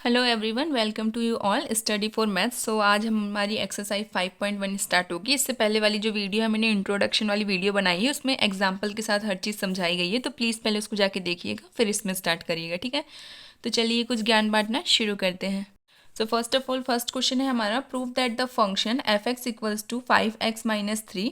Hello everyone, welcome to you all study for maths. So आज हमारी exercise 5.1 start होगी। इससे पहले वाली जो वीडियो है मैंने इंट्रोडक्शन वाली वीडियो बनाई है, उसमें एग्जांपल के साथ हर चीज़ समझाई गई है, तो प्लीज़ पहले उसको जाके देखिएगा, फिर इसमें स्टार्ट करिएगा, ठीक है। तो चलिए कुछ ज्ञान बांटना शुरू करते हैं। So first of all first question है हमारा, prove that the function f x equals to 5x-3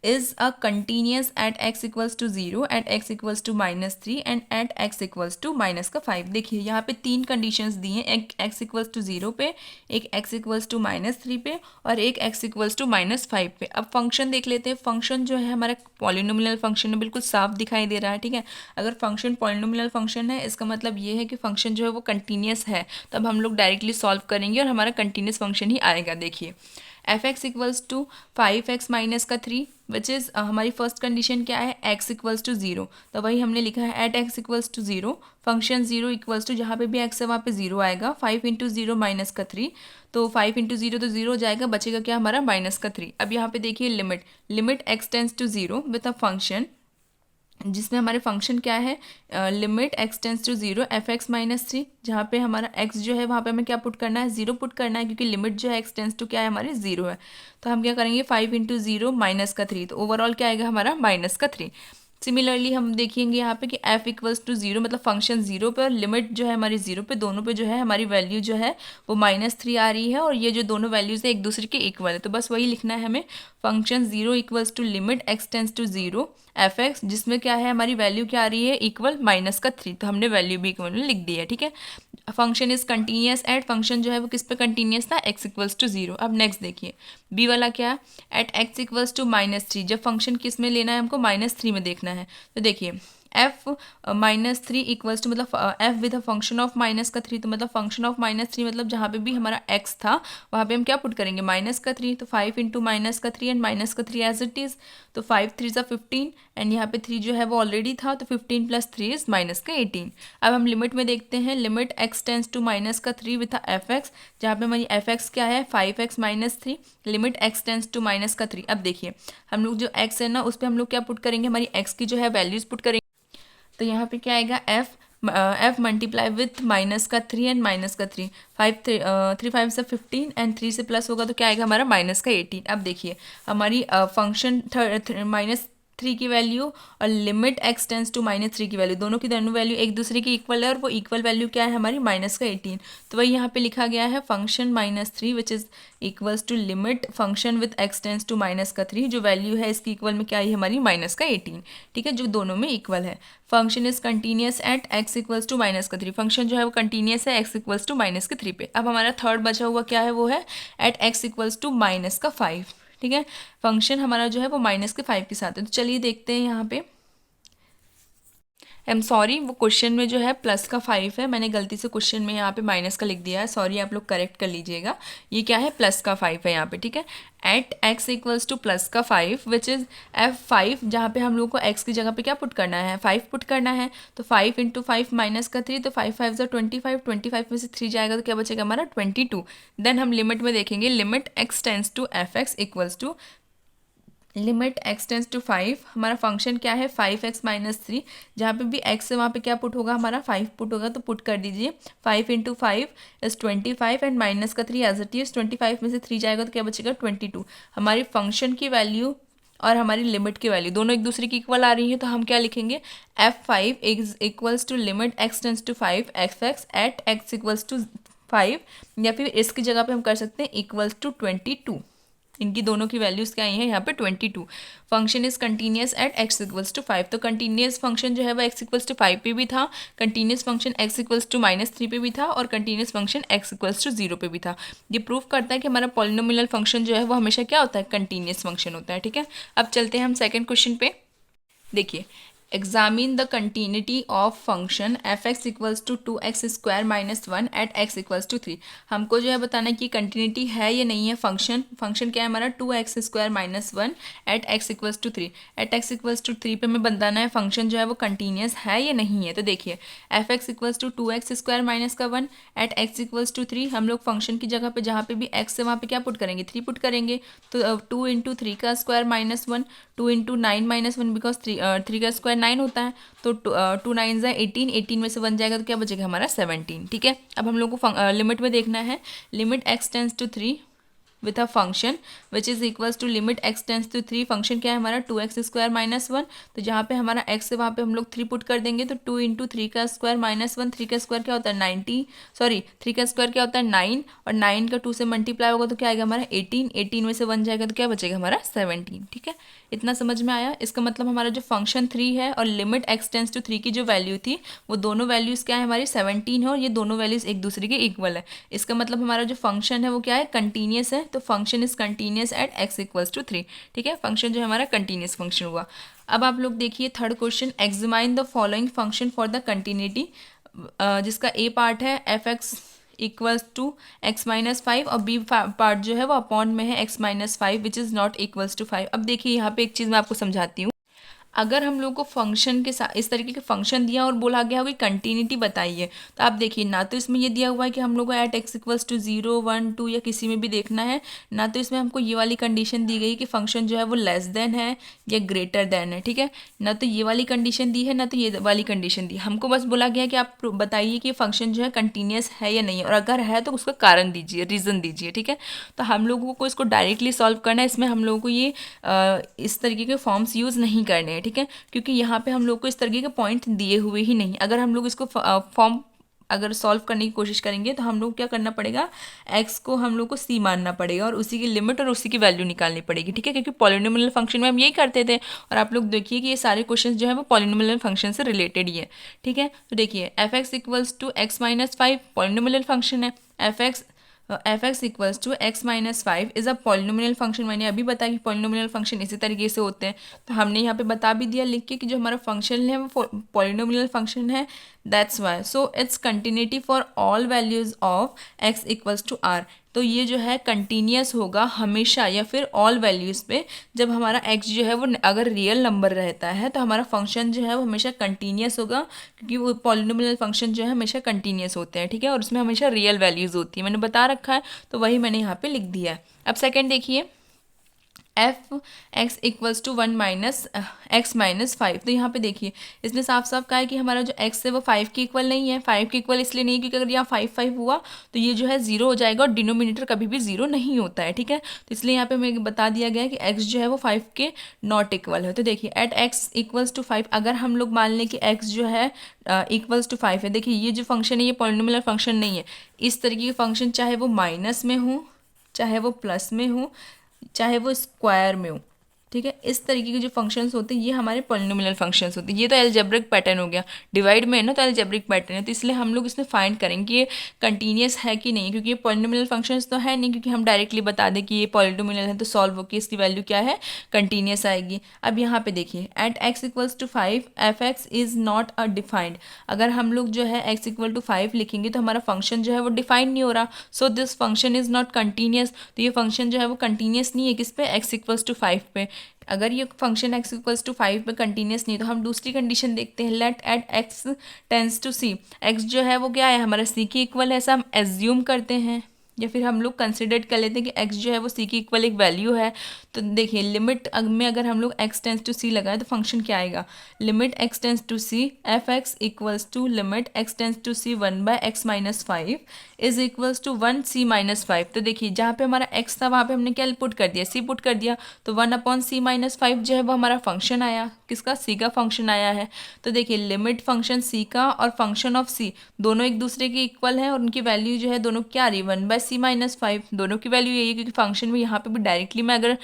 is a continuous at x equals to 0, at x equals to -3 and at x equals to -5। देखिए यहाँ पे तीन conditions दी हैं, एक x equals to 0 पे, एक x इक्वल्स टू -3 पे और एक x इक्वल्स टू -5 पे। अब फंक्शन देख लेते हैं। फंक्शन जो है हमारा पॉलिनोमियल फंक्शन है, बिल्कुल साफ दिखाई दे रहा है, ठीक है। अगर फंक्शन पॉलिनोमियल फंक्शन है, इसका मतलब ये है कि फंक्शन जो है वो कंटिन्यूस है। तो अब हम लोग डायरेक्टली सॉल्व करेंगे और हमारा कंटिन्यूस फंक्शन ही आएगा। देखिए f x equals to 5x-3 which is हमारी फर्स्ट कंडीशन क्या है, x इक्वल्स टू 0। तो वही हमने लिखा है at x equals to 0, function 0 equals to जहाँ पे भी x है वहाँ पे 0 आएगा। 5 इंटू 0 -3, तो 5 इंटू 0 तो 0 हो जाएगा, बचेगा क्या हमारा -3। अब यहाँ पे देखिए limit x tends to 0 with a function, जिसमें हमारे फंक्शन क्या है, limit x tends to 0 f(x-3), जहाँ पे हमारा x जो है वहाँ पे हमें क्या पुट करना है, 0 पुट करना है, क्योंकि लिमिट जो है x टेंस टू क्या है हमारे 0 है। तो हम क्या करेंगे 5 इंटू 0 -3, तो ओवरऑल क्या आएगा हमारा -3। सिमिलरली हम देखेंगे यहाँ पे कि f इक्वल्स टू 0, मतलब फंक्शन 0 पे और लिमिट जो है हमारी 0 पे, दोनों पे जो है हमारी वैल्यू जो है वो -3 आ रही है, और ये जो दोनों वैल्यूज़ है एक दूसरे के इक्वल है। तो बस वही लिखना है हमें, function 0 equals to limit x tends to 0 f x, जिसमें क्या है हमारी वैल्यू क्या आ रही है, इक्वल -3। तो हमने वैल्यू भी इक्वल में लिख दी है, ठीक है। Function is continuous eight, function जो है वो किस पे कंटिन्यूस था, x इक्वल्स टू 0। अब नेक्स्ट देखिए बी वाला क्या, एट x इक्वल्स टू -3। जब फंक्शन किस में लेना है हमको, -3 में देखना है। तो देखिए f -3 इक्वल्स टू, मतलब f with a function of -3, तो मतलब फंक्शन ऑफ -3 मतलब जहाँ पे भी हमारा x था वहाँ पे हम क्या पुट करेंगे, -3। तो 5 into -3 and -3 as it is, तो 5 3 ज़ा 15 एंड यहाँ पे 3 जो है वो ऑलरेडी था, तो 15 प्लस 3 इज -18। अब हम लिमिट में देखते हैं, limit x tends to -3 with f x, जहाँ पे हमारी एफ एक्स क्या है 5x-3, limit x tends to -3। अब देखिए हम लोग जो x है ना उस पर हम लोग क्या पुट करेंगे, हमारी x की जो है वैल्यूज पुट करेंगे। तो यहाँ पे क्या आएगा, f मल्टीप्लाई विथ -3 एंड -3, 3 5 से 15 एंड 3 से प्लस होगा तो क्या आएगा हमारा -18। अब देखिए हमारी फंक्शन -3 की वैल्यू और लिमिट x टेंस टू -3 की वैल्यू, दोनों की दोनों वैल्यू एक दूसरे की इक्वल है, और वो इक्वल वैल्यू क्या है हमारी -18। तो वही यहाँ पे लिखा गया है, function -3 which is equals to limit function with x tends to -3, जो वैल्यू है इसकी इक्वल में क्या आई हमारी -18, ठीक है, जो दोनों में इक्वल है। Function is continuous at x equals to -3, function जो है वो कंटिन्यूस है x इक्वल्स टू -3 पे। अब हमारा थर्ड बचा हुआ क्या है, वो है एट x इक्वल्स टू -5, ठीक है। फंक्शन हमारा जो है वो -5 के साथ है। तो चलिए देखते हैं यहाँ पे, आई एम सॉरी, वो क्वेश्चन में जो है +5 है, मैंने गलती से क्वेश्चन में यहाँ पे माइनस का लिख दिया है, सॉरी, आप लोग करेक्ट कर लीजिएगा। ये क्या है, +5 है यहाँ पे, ठीक है। At x equals to +5 which is f5, जहाँ पे हम लोग को x की जगह पे क्या पुट करना है, 5 पुट करना है। तो 5 इंटू 5 -3, तो 5 5 25, 25 में से 3 जाएगा तो क्या बचेगा हमारा 22। देन हम लिमिट में देखेंगे, limit x tends to f x equals to limit x tends to 5, हमारा फंक्शन क्या है 5x-3, जहाँ पे भी x है वहाँ पे क्या पुट होगा हमारा 5 पुट होगा, तो पुट कर दीजिए 5 into 5 is 25 and -3 as it is, 25 में से 3 जाएगा तो क्या बचेगा 22। हमारी फंक्शन की वैल्यू और हमारी लिमिट की वैल्यू दोनों एक दूसरे की इक्वल आ रही है, तो हम क्या लिखेंगे, f5 is equals to limit x tends to 5 f x at x equals to 5, या फिर इसकी जगह पे हम कर सकते हैं इक्वल्स टू 22। इनकी दोनों की वैल्यूज़ क्या आई हैं यहाँ पे 22। Function is continuous at x equals to 5, तो कंटिन्यूस फंक्शन जो है वो x इक्वल्स टू 5 पे भी था, continuous function x equals to -3 पे भी था, और continuous function x equals to 0 पे भी था। ये प्रूव करता है कि हमारा पॉलिनोमियल फंक्शन जो है वो हमेशा क्या होता है, कंटिन्यूस फंक्शन होता है, ठीक है। अब चलते हैं हम सेकेंड क्वेश्चन पे। देखिए examine the continuity of function f x equals to 2x² -1 at x equals to 3। हमको जो है बताना है कि कंटिन्यूटी है या नहीं है। फंक्शन क्या है हमारा 2x² -1 at x equals to 3, at x equals to 3 पे हमें बताना है फंक्शन जो है वो कंटिन्यूस है या नहीं है। तो देखिए f x equals to 2x² -1 at x equals to 3, हम लोग फंक्शन की जगह पे जहाँ पे भी x है वहाँ पे क्या पुट करेंगे, 3 पुट करेंगे। तो 2 इंटू 3 का स्क्वायर -1, 2 इंटू 9 -1, बिकॉज 3 का स्क्वायर 9 होता है, तो 2 9 ज़ा 18, 18 में से 1 जाएगा तो क्या बचेगा हमारा 17। ठीक है, अब हम लोग को लिमिट में देखना है। Limit x tends to 3 with a function which is equals to limit x tends to 3। Function क्या है हमारा 2x² माइनस 1, तो जहाँ पे हमारा x है वहाँ पे हम लोग 3 पुट कर देंगे, तो 2 इंटू 3 का स्क्वायर माइनस 1, 3 का स्क्वायर क्या होता है 90, सॉरी 3 का स्क्वायर क्या होता है 9, और 9 का 2 से मल्टीप्लाई होगा तो क्या आएगा हमारा 18, 18 में से 1 जाएगा तो क्या बचेगा हमारा 17। ठीक है, इतना समझ में आया। इसका मतलब हमारा जो फंक्शन 3 है और लिमिट x टेंस टू 3 की जो वैल्यू थी वो दोनों वैल्यूज़ क्या है हमारी 17 है, और ये दोनों वैल्यूज़ एक दूसरे के इक्वल है। इसका मतलब हमारा जो फंक्शन है वो क्या है कंटिन्यूस है, तो function is continuous at x equals to 3। ठीक है, फंक्शन जो है हमारा कंटिन्यूस फंक्शन हुआ। अब आप लोग देखिए third question, examine the following function for the continuity, जिसका ए पार्ट है f(x) equals to x minus 5 और बी पार्ट जो है वो अपॉन में है x minus 5 which is not equals to 5। अब देखिए यहाँ पे एक चीज़ मैं आपको समझाती हूँ। अगर हम लोग को फंक्शन के साथ इस तरीके के फंक्शन दिया और बोला गया हो कि कंटिन्यूटी बताइए, तो आप देखिए ना तो इसमें ये दिया हुआ है कि हम लोग को एट x इक्वल्स टू 0 1 2 या किसी में भी देखना है, ना तो इसमें हमको ये वाली कंडीशन दी गई कि फंक्शन जो है वो लेस देन है या ग्रेटर देन है। ठीक है, ना तो ये वाली कंडीशन दी है ना तो ये वाली कंडीशन दी, हमको बस बोला गया कि आप बताइए कि फंक्शन जो है कंटिन्यूस है या नहीं है, और अगर है तो उसका कारण दीजिए, रीज़न दीजिए। ठीक है, तो हम लोगों को इसको डायरेक्टली सॉल्व करना है, इसमें हम लोगों को ये इस तरीके के फॉर्म्स यूज़ नहीं करने हैं। ठीक है, क्योंकि यहाँ पे हम लोग को इस तरीके के पॉइंट दिए हुए ही नहीं। अगर हम लोग इसको फॉर्म अगर सॉल्व करने की कोशिश करेंगे तो हम लोग क्या करना पड़ेगा, x को हम लोग को c मानना पड़ेगा और उसी की लिमिट और उसी की वैल्यू निकालनी पड़ेगी। ठीक है, क्योंकि पॉलिनोमियल फंक्शन में हम यही करते थे, और आप लोग देखिए कि ये सारे क्वेश्चन जो है वो पॉलिनोमियल फंक्शन से रिलेटेड ही है। ठीक है, तो देखिए f(x) equals to x minus 5 polynomial function है, f(x) equals to x minus 5 is a polynomial function. मैंने अभी बताया कि पॉलिनोमियल फंक्शन इसी तरीके से होते हैं, तो हमने यहाँ पे बता भी दिया लिख के कि जो हमारा फंक्शन है वो पॉलिनोमियल फंक्शन है, that's why so its continuity for all values of x equals to r। तो ये जो है कंटिन्यूस होगा हमेशा या फिर ऑल वैल्यूज़ पे। जब हमारा x जो है वो अगर रियल नंबर रहता है तो हमारा फंक्शन जो है वो हमेशा कंटिन्यूस होगा, क्योंकि वो पॉलिनोमियल फंक्शन जो है हमेशा कंटिन्यूस होते हैं। ठीक है, और उसमें हमेशा रियल वैल्यूज़ होती है, मैंने बता रखा है तो वही मैंने यहाँ पे लिख दिया है। अब सेकेंड देखिए, f(x) equals to 1 minus x minus 5। तो यहाँ पे देखिए इसमें साफ साफ कहा है कि हमारा जो x है वो 5 के इक्वल नहीं है। 5 के इक्वल इसलिए नहीं क्योंकि अगर यहाँ 5 5 हुआ तो ये जो है 0 हो जाएगा, और डिनोमिनेटर कभी भी 0 नहीं होता है। ठीक है, तो इसलिए यहाँ पे हमें बता दिया गया है कि x जो है वो 5 के नॉट इक्वल है। तो देखिए एट x इक्वल्स टू 5 अगर हम लोग मान लें कि x जो है इक्वल्स टू 5 है, देखिए ये जो फंक्शन है ये पॉलिनोमियल फंक्शन नहीं है। इस तरीके के फंक्शन चाहे वो माइनस में हो, चाहे वो प्लस में हो, चाहे वो स्क्वायर में हो, ठीक है, इस तरीके के जो फंक्शंस होते हैं ये हमारे पॉलिनोमियल फंक्शंस होते हैं। ये तो अलजेब्रिक पैटर्न हो गया, डिवाइड में है ना तो अलजेब्रिक पैटर्न है, तो इसलिए हम लोग इसमें फाइंड करेंगे कि ये कंटिन्यूस है कि नहीं, क्योंकि ये पॉलिनोमियल फंक्शंस तो है नहीं, क्योंकि हम डायरेक्टली बता दें कि ये पॉलिनोमियल है तो सॉल्व होकर इसकी वैल्यू क्या है कंटिन्यूस आएगी। अब यहाँ पे देखिए at x equals to 5 f(x) is not a defined. अगर हम लोग जो है x इक्वल टू 5 लिखेंगे तो हमारा फंक्शन जो है वो डिफाइंड नहीं हो रहा, so this function is not continuous. तो ये फंक्शन जो है वो कंटिन्यूस नहीं है किस पे, x इक्वल्स टू 5 पे। अगर ये फंक्शन x इक्वल्स टू 5 पे कंटिन्यूस नहीं तो हम दूसरी कंडीशन देखते हैं, let at x tends to c। x जो है वो क्या है हमारा c के इक्वल है, ऐसा हम एज्यूम करते हैं या फिर हम लोग कंसिडर कर लेते हैं कि x जो है वो c की इक्वल एक वैल्यू है। तो देखिए लिमिट में अगर हम लोग x टेंस टू c लगाए तो फंक्शन क्या आएगा, limit x tends to c f(x) equals to limit x tends to c 1/x minus 5 is equals to 1 c minus 5। तो देखिए जहाँ पे हमारा x था वहाँ पे हमने क्या पुट कर दिया, c पुट कर दिया, तो 1/c माइनस 5 जो है वो हमारा फंक्शन आया, किसका, c का फंक्शन आया है। तो देखिए लिमिट फंक्शन c का और फंक्शन ऑफ c दोनों एक दूसरे के इक्वल है और उनकी वैल्यू जो है दोनों क्या आ रही है 1/c माइनस 5, दोनों की वैल्यू यही है, क्योंकि फंक्शन में यहाँ पे भी डायरेक्टली मैं अगर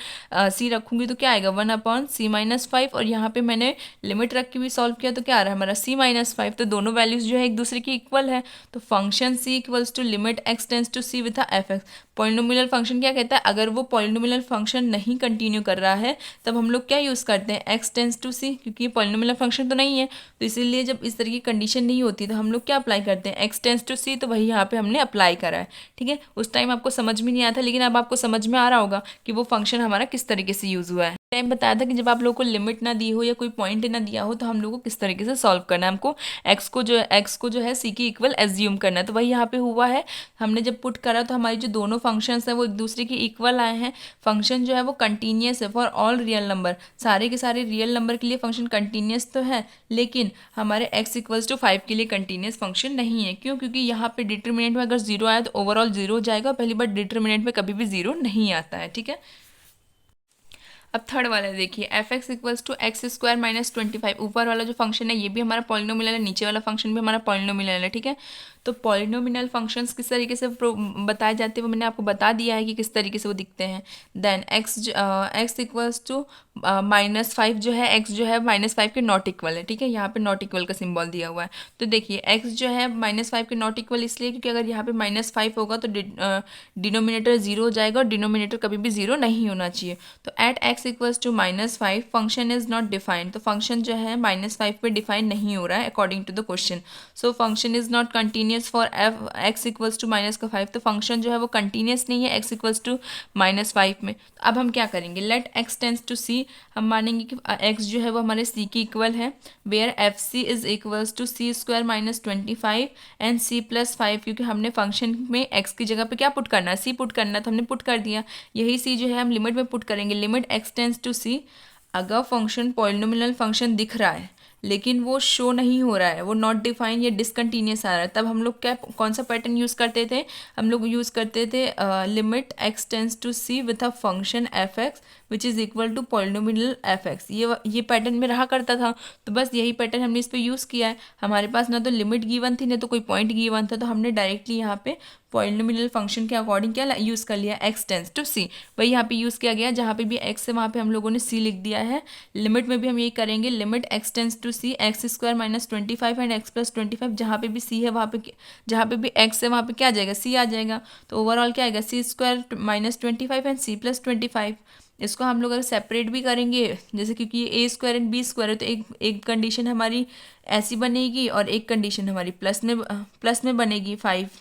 c रखूँगी तो क्या आएगा 1/c माइनस 5, और यहाँ पे मैंने लिमिट रख के भी सॉल्व किया तो क्या आ रहा है हमारा c माइनस 5, तो दोनों वैल्यूज जो है एक दूसरे की इक्वल है। तो function c equals to limit x tends to c with f(x). Polynomial function क्या कहता है, अगर वो पॉलिनोमियल फंक्शन नहीं कंटिन्यू कर रहा है तब हम लोग क्या यूज़ करते हैं x टेंस टू c, क्योंकि ये पॉलिनोमियल फंक्शन तो नहीं है, तो इसीलिए जब इस तरह की कंडीशन नहीं होती तो हम लोग क्या अप्लाई करते हैं x टेंस टू c, तो वही यहाँ पे हमने अप्लाई करा है। ठीक है, उस टाइम आपको समझ में नहीं आया था, लेकिन अब आपको समझ में आ रहा होगा कि वो फंक्शन हमारा किस तरीके से यूज़ हुआ है। टाइम बताया था कि जब आप लोगों को लिमिट ना दी हो या कोई पॉइंट ना दिया हो तो हम लोगों को किस तरीके से सॉल्व करना है। हमको एक्स को जो है सी की इक्वल एज्यूम करना है। तो वही यहाँ पे हुआ है, हमने जब पुट करा तो हमारी जो दोनों फंक्शंस हैं वो एक दूसरे के इक्वल आए हैं। फंक्शन जो है वो कंटिन्यूस है फॉर ऑल रियल नंबर, सारे के सारे रियल नंबर के लिए फंक्शन कंटिन्यूस तो है, लेकिन हमारे x इक्वल्स टू 5 के लिए कंटिन्यूस फंक्शन नहीं है। क्यों? क्योंकि यहाँ पे डिटरमिनेंट में अगर जीरो आया तो ओवरऑल जीरो हो जाएगा। पहली बार डिटरमिनेंट में कभी भी जीरो नहीं आता है, ठीक है। अब थर्ड वाला देखिए, f x equals to x square minus 25। ऊपर वाला जो फंक्शन है ये भी हमारा पॉलिनोमियल है, नीचे वाला फंक्शन भी हमारा पॉलिनोमियल है, ठीक है। तो पॉलिनोमियल फंक्शंस किस तरीके से बताए जाते हैं वो मैंने आपको बता दिया है कि किस तरीके से वो दिखते हैं। देन एक्स इक्वल्स टू -5 जो है, एक्स जो है -5 के नॉट इक्वल है, ठीक है। यहाँ पे नॉट इक्वल का सिंबल दिया हुआ है। तो देखिए एक्स जो है -5 के नॉट इक्वल इसलिए क्योंकि अगर यहाँ पे -5 होगा तो डिनोमिनेटर जीरो हो जाएगा और डिनोमिनेटर कभी भी जीरो नहीं होना चाहिए। तो at x equals to -5 function is not defined. तो फंक्शन जो है -5 पे डिफाइन नहीं हो रहा है according to the question. So function is not continuous for f x equals to -5। तो फंक्शन जो है वो कंटिन्यूस नहीं है एक्स इक्वल्स टू -5 में। तो अब हम क्या करेंगे, लेट एक्स टेंस टू सी, हम मानेंगे कि एक्स जो है वो हमारे सी की इक्वल है, where F C is equals to C square -25 and C plus 5। क्योंकि हमने फंक्शन में एक्स की जगह पे क्या पुट करना है, सी पुट करना है, तो हमने पुट कर दिया। यही सी जो है हम लिमिट में पुट करेंगे, लिमिट एक्स टेंस टू सी। अगर फंक्शन पॉलिनोमियल फंक्शन दिख रहा है लेकिन वो शो नहीं हो रहा है, वो नॉट डिफाइन या डिसकंटिन्यूस आ रहा है, तब हम लोग क्या कौन सा पैटर्न यूज़ करते थे, हम लोग यूज़ करते थे limit x tends to c with a function f x which is equal to polynomial f x. ये पैटर्न में रहा करता था। तो बस यही पैटर्न हमने इस पर यूज़ किया है। हमारे पास ना तो लिमिट गिवन थी ना तो कोई पॉइंट गिवन था, तो हमने डायरेक्टली यहाँ पे पॉलिनोमियल फंक्शन के अकॉर्डिंग क्या यूज़ कर लिया, एक्स टेंस टू सी। वही यहाँ पे यूज़ किया गया, जहाँ पे भी एक्स है वहाँ पे हम लोगों ने सी लिख दिया है। लिमिट में भी हम यही करेंगे, limit x tends to c x square -25 and x plus 25। जहाँ पे भी सी है वहाँ पे, जहाँ पे भी एक्स है वहाँ पे क्या आ जाएगा, सी आ जाएगा। तो ओवरऑल क्या आएगा, सी स्क्वायर -25 एंड सी प्लस 25। इसको हम लोग अगर सेपरेट भी करेंगे, जैसे क्योंकि ये ए स्क्वायर एंड बी स्क्वायर है, तो एक कंडीशन हमारी ऐसी बनेगी और एक कंडीशन हमारी प्लस में बनेगी 5,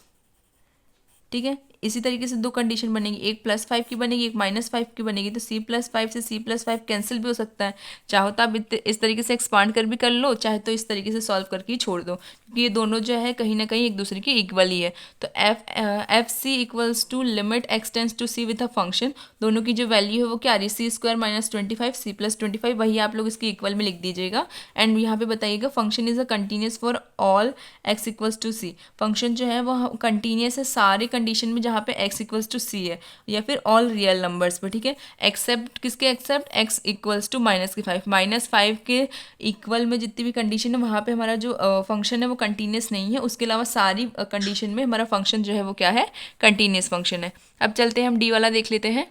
ठीक है। इसी तरीके से दो कंडीशन बनेगी, एक +5 की बनेगी, एक -5 की बनेगी। तो C+5 से C+5 कैंसिल भी हो सकता है। चाहो तो आप इस तरीके से एक्सपांड कर भी कर लो, चाहे तो इस तरीके से सॉल्व करके ही छोड़ दो, क्योंकि ये दोनों जो है कहीं ना कहीं एक दूसरे की इक्वल ही है। तो f c equals to limit x tends to c with a function, दोनों की जो वैल्यू है वो क्या आ रही है, C² -25 C+25, वही आप लोग इसकी इक्वल में लिख दीजिएगा। एंड यहाँ पे बताइएगा function is a continuous for all x equals to c. Function जो है वो कंटिन्यूस है सारे कंडीशन में जहाँ पे x इक्वल्स टू सी है, या फिर ऑल रियल नंबर्स पे, ठीक है। एक्सेप्ट किसके, एक्सेप्ट x इक्वल्स टू -5। -5 के इक्वल में जितनी भी कंडीशन है वहाँ पे हमारा जो फंक्शन है वो कंटिन्यूस नहीं है। उसके अलावा सारी कंडीशन में हमारा फंक्शन जो है वो क्या है, कंटिन्यूस फंक्शन है। अब चलते हैं हम डी वाला देख लेते हैं।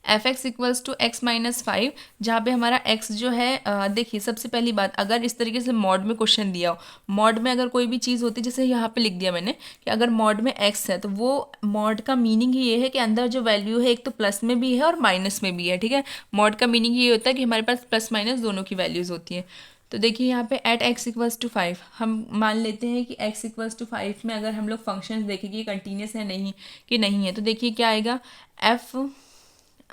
F x equals to x -5, जहाँ पे हमारा एक्स जो है, देखिए सबसे पहली बात, अगर इस तरीके से मॉड में क्वेश्चन दिया हो, मॉड में अगर कोई भी चीज़ होती है, जैसे यहाँ पे लिख दिया मैंने कि अगर मॉड में एक्स है, तो वो मॉड का मीनिंग ही ये है कि अंदर जो वैल्यू है एक तो प्लस में भी है और माइनस में भी है, ठीक है। मॉड का मीनिंग ये होता है कि हमारे पास प्लस माइनस दोनों की वैल्यूज़ होती हैं। तो देखिए यहाँ पे एट एक्स इक्वल्स टू 5, हम मान लेते हैं कि एक्स इक्वल्स टू 5 में अगर हम लोग फंक्शन देखें कि कंटिन्यूस है नहीं कि नहीं है, तो देखिए क्या आएगा, f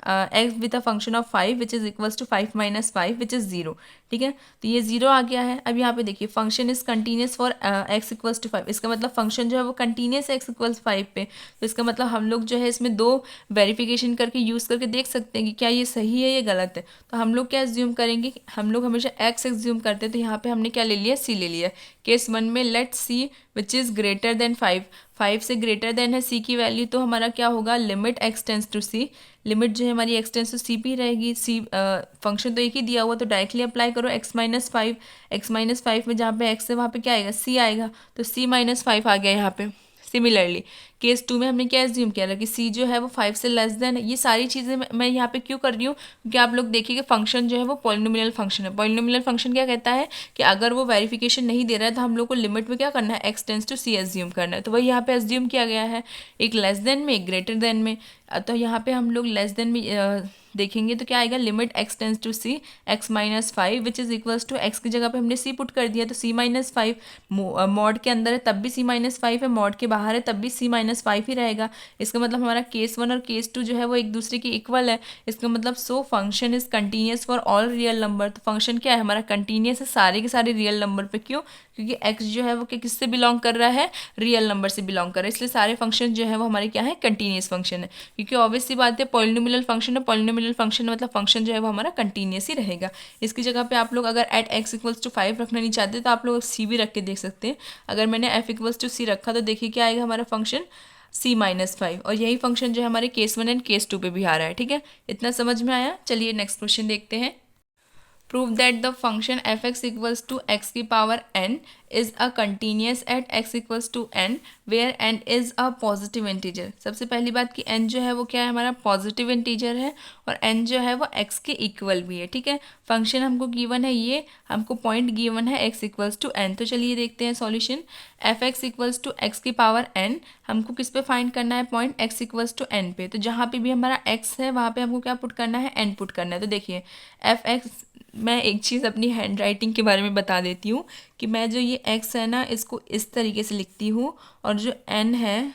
x with a function of 5 which is equals to 5 - 5 which is 0, ठीक है। तो ये 0 आ गया है। अब यहाँ पे देखिए function is continuous for x equals to 5, इसका मतलब फंक्शन जो है वो कंटिन्यूस है एक्स इक्वल्स 5 पे। तो इसका मतलब हम लोग जो है इसमें दो वेरिफिकेशन करके यूज़ करके देख सकते हैं कि क्या ये सही है या गलत है। तो हम लोग क्या एज्यूम करेंगे, हम लोग हमेशा एक्स एज्यूम करते हैं, तो यहाँ पे हमने क्या ले लिया, सी ले लिया। केस 1 में let see which is greater than 5 से ग्रेटर देन है सी की वैल्यू, तो हमारा क्या होगा, limit x tends to c, limit जो है हमारी एक्स टेंस टू सी भी रहेगी। सी फंक्शन तो एक ही दिया हुआ, तो डायरेक्टली अप्लाई करो x -5 में जहाँ पे x है वहाँ पे क्या आएगा, c आएगा। तो c -5 आ गया यहाँ पे। सिमिलरली केस 2 में हमने क्या एज्यूम किया था कि c जो है वो 5 से लेस देन है। ये सारी चीज़ें मैं यहाँ पे क्यों कर रही हूँ, क्योंकि आप लोग देखिए कि फंक्शन जो है वो पॉलिनोमियल फंक्शन है। पॉलिनोमियल फंक्शन क्या कहता है कि अगर वो वेरिफिकेशन नहीं दे रहा है तो हम लोग को लिमिट में क्या करना है, x tends to c assume करना है। तो वही यहाँ पे एज्यूम किया गया है, एक लेस देन में एक ग्रेटर देन में। तो यहाँ पे हम लोग लेस देन में देखेंगे तो क्या आएगा, limit x tends to c x minus 5 which is equals to x की जगह पे हमने c पुट कर दिया, तो c माइनस 5 मॉड के अंदर है तब भी c माइनस 5 है, मॉड के बाहर है तब भी c माइनस 5 ही रहेगा। इसका मतलब हमारा केस 1 और केस 2 जो है वो एक दूसरे के इक्वल है। इसका मतलब सो function is continuous for all real number. तो फंक्शन क्या है हमारा, कंटिन्यूस है सारे के सारे रियल नंबर पे। क्यों, क्योंकि x जो है वो किससे बिलोंग कर रहा है, रियल नंबर से बिलोंग कर रहा है, इसलिए सारे फंक्शन जो है वो हमारे क्या है, कंटिन्यूस फंक्शन है। क्योंकि ऑब्वियस सी बात है पॉलिनोमियल फंक्शन है, पॉलिनोमियल फंक्शन मतलब फंक्शन जो है वो हमारा कंटिन्यूस ही रहेगा। इसकी जगह पे आप लोग अगर एट x इक्वल्स टू 5 रखना नहीं चाहते तो आप लोग c भी रख के देख सकते हैं। अगर मैंने f इक्वल्स टू c रखा तो देखिए क्या आएगा हमारा फंक्शन c माइनस 5, और यही फंक्शन जो है हमारे केस 1 एंड केस 2 पे भी आ रहा है। ठीक है, इतना समझ में आया। चलिए नेक्स्ट क्वेश्चन देखते हैं। Prove that the function f(x) equals to x की power n is a continuous at x equals to n where n is a positive integer। सबसे पहली बात कि n जो है वो क्या है, हमारा पॉजिटिव इंटीजर है और n जो है वो x के इक्वल भी है। ठीक है, फंक्शन हमको गिवन है, ये हमको पॉइंट गिवन है x इक्वल्स टू n। तो चलिए देखते हैं solution. f(x) equals to x की पावर n, हमको किस पे फाइंड करना है, point x equals to n पे। तो जहाँ पे भी हमारा x है वहाँ पे हमको क्या पुट करना है, n पुट करना है। तो देखिए f(x), मैं एक चीज़ अपनी हैंड राइटिंग के बारे में बता देती हूँ कि मैं जो ये x है ना इसको इस तरीके से लिखती हूँ और जो n है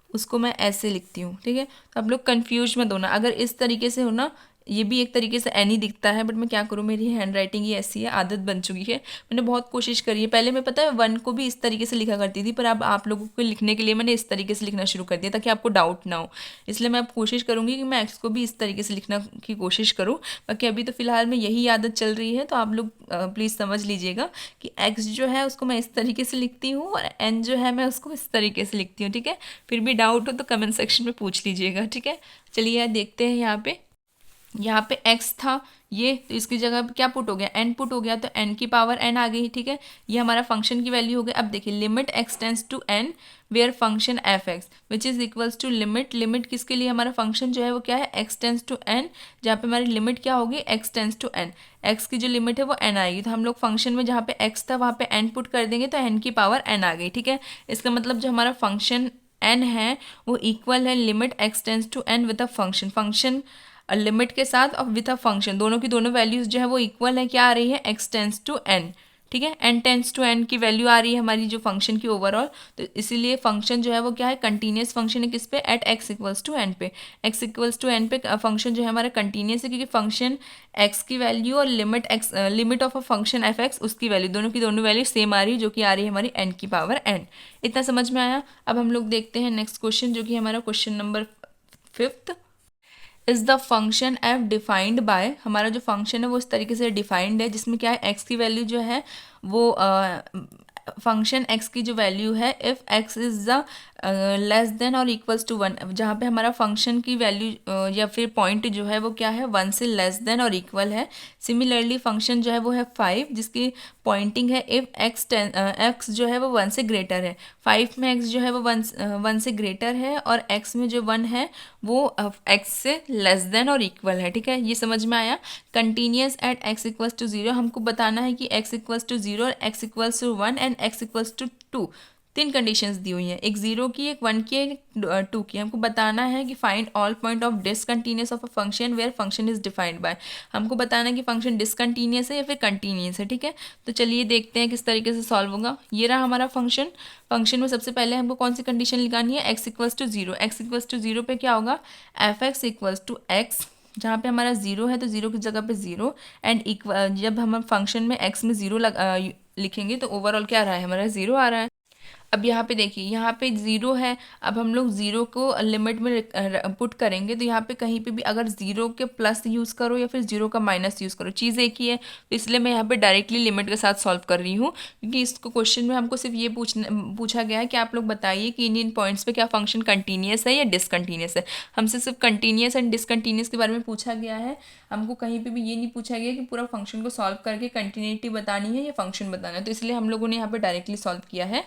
उसको मैं ऐसे लिखती हूँ। ठीक है, तो आप लोग कंफ्यूज मत होना, अगर इस तरीके से हो ना, ये भी एक तरीके से एन ही दिखता है, बट मैं क्या करूँ, मेरी हैंड राइटिंग ही ऐसी है, आदत बन चुकी है। मैंने बहुत कोशिश करी है, पहले मैं पता है 1 को भी इस तरीके से लिखा करती थी, पर अब आप लोगों को लिखने के लिए मैंने इस तरीके से लिखना शुरू कर दिया ताकि आपको डाउट ना हो। इसलिए मैं अब कोशिश करूँगी कि मैं एक्स को भी इस तरीके से लिखना की कोशिश करूँ। बाकी अभी तो फिलहाल में यही आदत चल रही है, तो आप लोग प्लीज़ समझ लीजिएगा कि एक्स जो है उसको मैं इस तरीके से लिखती हूँ और एन जो है मैं उसको इस तरीके से लिखती हूँ। ठीक है, फिर भी डाउट हो तो कमेंट सेक्शन में पूछ लीजिएगा। ठीक है, चलिए देखते हैं। यहाँ पे x था ये, तो इसकी जगह पे क्या पुट हो गया, n पुट हो गया, तो n की पावर n आ गई। ठीक है, ये हमारा फंक्शन की वैल्यू हो गई। अब देखिए limit x tends to n where function f(x) which is equals to limit किसके लिए, हमारा फंक्शन जो है वो क्या है, x टेंस टू n, जहाँ पे हमारी लिमिट क्या होगी, x tends to n। x की जो लिमिट है वो n आएगी, तो हम लोग फंक्शन में जहाँ पे x था वहाँ पे n पुट कर देंगे तो n की पावर n आ गई। ठीक है, इसका मतलब जो हमारा फंक्शन n है वो इक्वल है limit x tends to n with a function limit के साथ और विथ अ फंक्शन, दोनों की दोनों वैल्यूज जो है वो इक्वल है, क्या आ रही है, x टेंस टू n। ठीक है, n टेंस टू n की वैल्यू आ रही है हमारी जो फंक्शन की ओवरऑल, तो इसीलिए फंक्शन जो है वो क्या है, कंटिन्यूस फंक्शन है किस पे, at x equals to n पे। x इक्वल्स टू n पे फंक्शन जो है हमारा कंटिन्यूस है, क्योंकि फंक्शन x की वैल्यू और limit of a function f(x) उसकी वैल्यू, दोनों की दोनों वैल्यू सेम आ रही है, जो कि आ रही है हमारी n की पावर n। इतना समझ में आया। अब हम लोग देखते हैं नेक्स्ट क्वेश्चन, जो कि हमारा question number 5th। Is the function F defined by, हमारा जो फंक्शन है वो इस तरीके से डिफाइंड है, जिसमें क्या है, एक्स की वैल्यू जो है वो फंक्शन एक्स की जो वैल्यू है, if x is the less than और इक्वल्स टू 1, जहाँ पे हमारा फंक्शन की वैल्यू या फिर पॉइंट जो है वो क्या है, 1 से लेस देन और इक्वल है। सिमिलरली फंक्शन जो है वो है 5, जिसकी पॉइंटिंग है इफ़ एक्स जो है वो 1 से ग्रेटर है। 5 में एक्स जो है वो 1 से ग्रेटर है और एक्स में जो 1 है वो एक्स से लेस देन और इक्वल है। ठीक है, ये समझ में आया। Continuous at x equals to 0, हमको बताना है कि एक्स इक्वल्स टू 0 और x equals to 1 and x equals to 2। 3 conditions दी हुई हैं, एक 0 की, एक 1 की, एक 2 की। हमको बताना है कि find all point of discontinuous of a function where function is defined by. हमको बताना है कि फंक्शन डिसकंटिन्यूस है या फिर कंटिन्यूस है। ठीक है, तो चलिए देखते हैं किस तरीके से सॉल्व होगा। ये रहा हमारा फंक्शन में सबसे पहले हमको कौन सी कंडीशन लगानी है, x equals to 0। X equals to 0 पे क्या होगा, f x equals to x, जहाँ पे हमारा 0 है तो 0 की जगह पे 0 एंड इक्वल, जब हम फंक्शन में x में 0 लिखेंगे तो ओवरऑल क्या आ रहा है, हमारा 0 आ रहा है। अब यहाँ पे देखिए, यहाँ पे 0 है, अब हम लोग 0 को लिमिट में पुट करेंगे, तो यहाँ पे कहीं पे भी अगर 0 के प्लस यूज़ करो या फिर 0 का माइनस यूज़ करो, चीज़ एक ही है। तो इसलिए मैं यहाँ पे डायरेक्टली लिमिट के साथ सॉल्व कर रही हूँ, क्योंकि इसको क्वेश्चन में हमको सिर्फ ये पूछा गया है कि आप लोग बताइए कि इन पॉइंट्स पे क्या फंक्शन कंटिन्यूस है या डिसकंटिन्यूस है। हमसे सिर्फ कंटिन्यूस एंड डिसकंटिन्यूस के बारे में पूछा गया है, हमको कहीं पे भी ये नहीं पूछा गया कि पूरा फंक्शन को सॉल्व करके कंटिन्यूटी बतानी है या फंक्शन बताना है। तो इसलिए हम लोगों ने यहाँ पे डायरेक्टली सॉल्व किया है।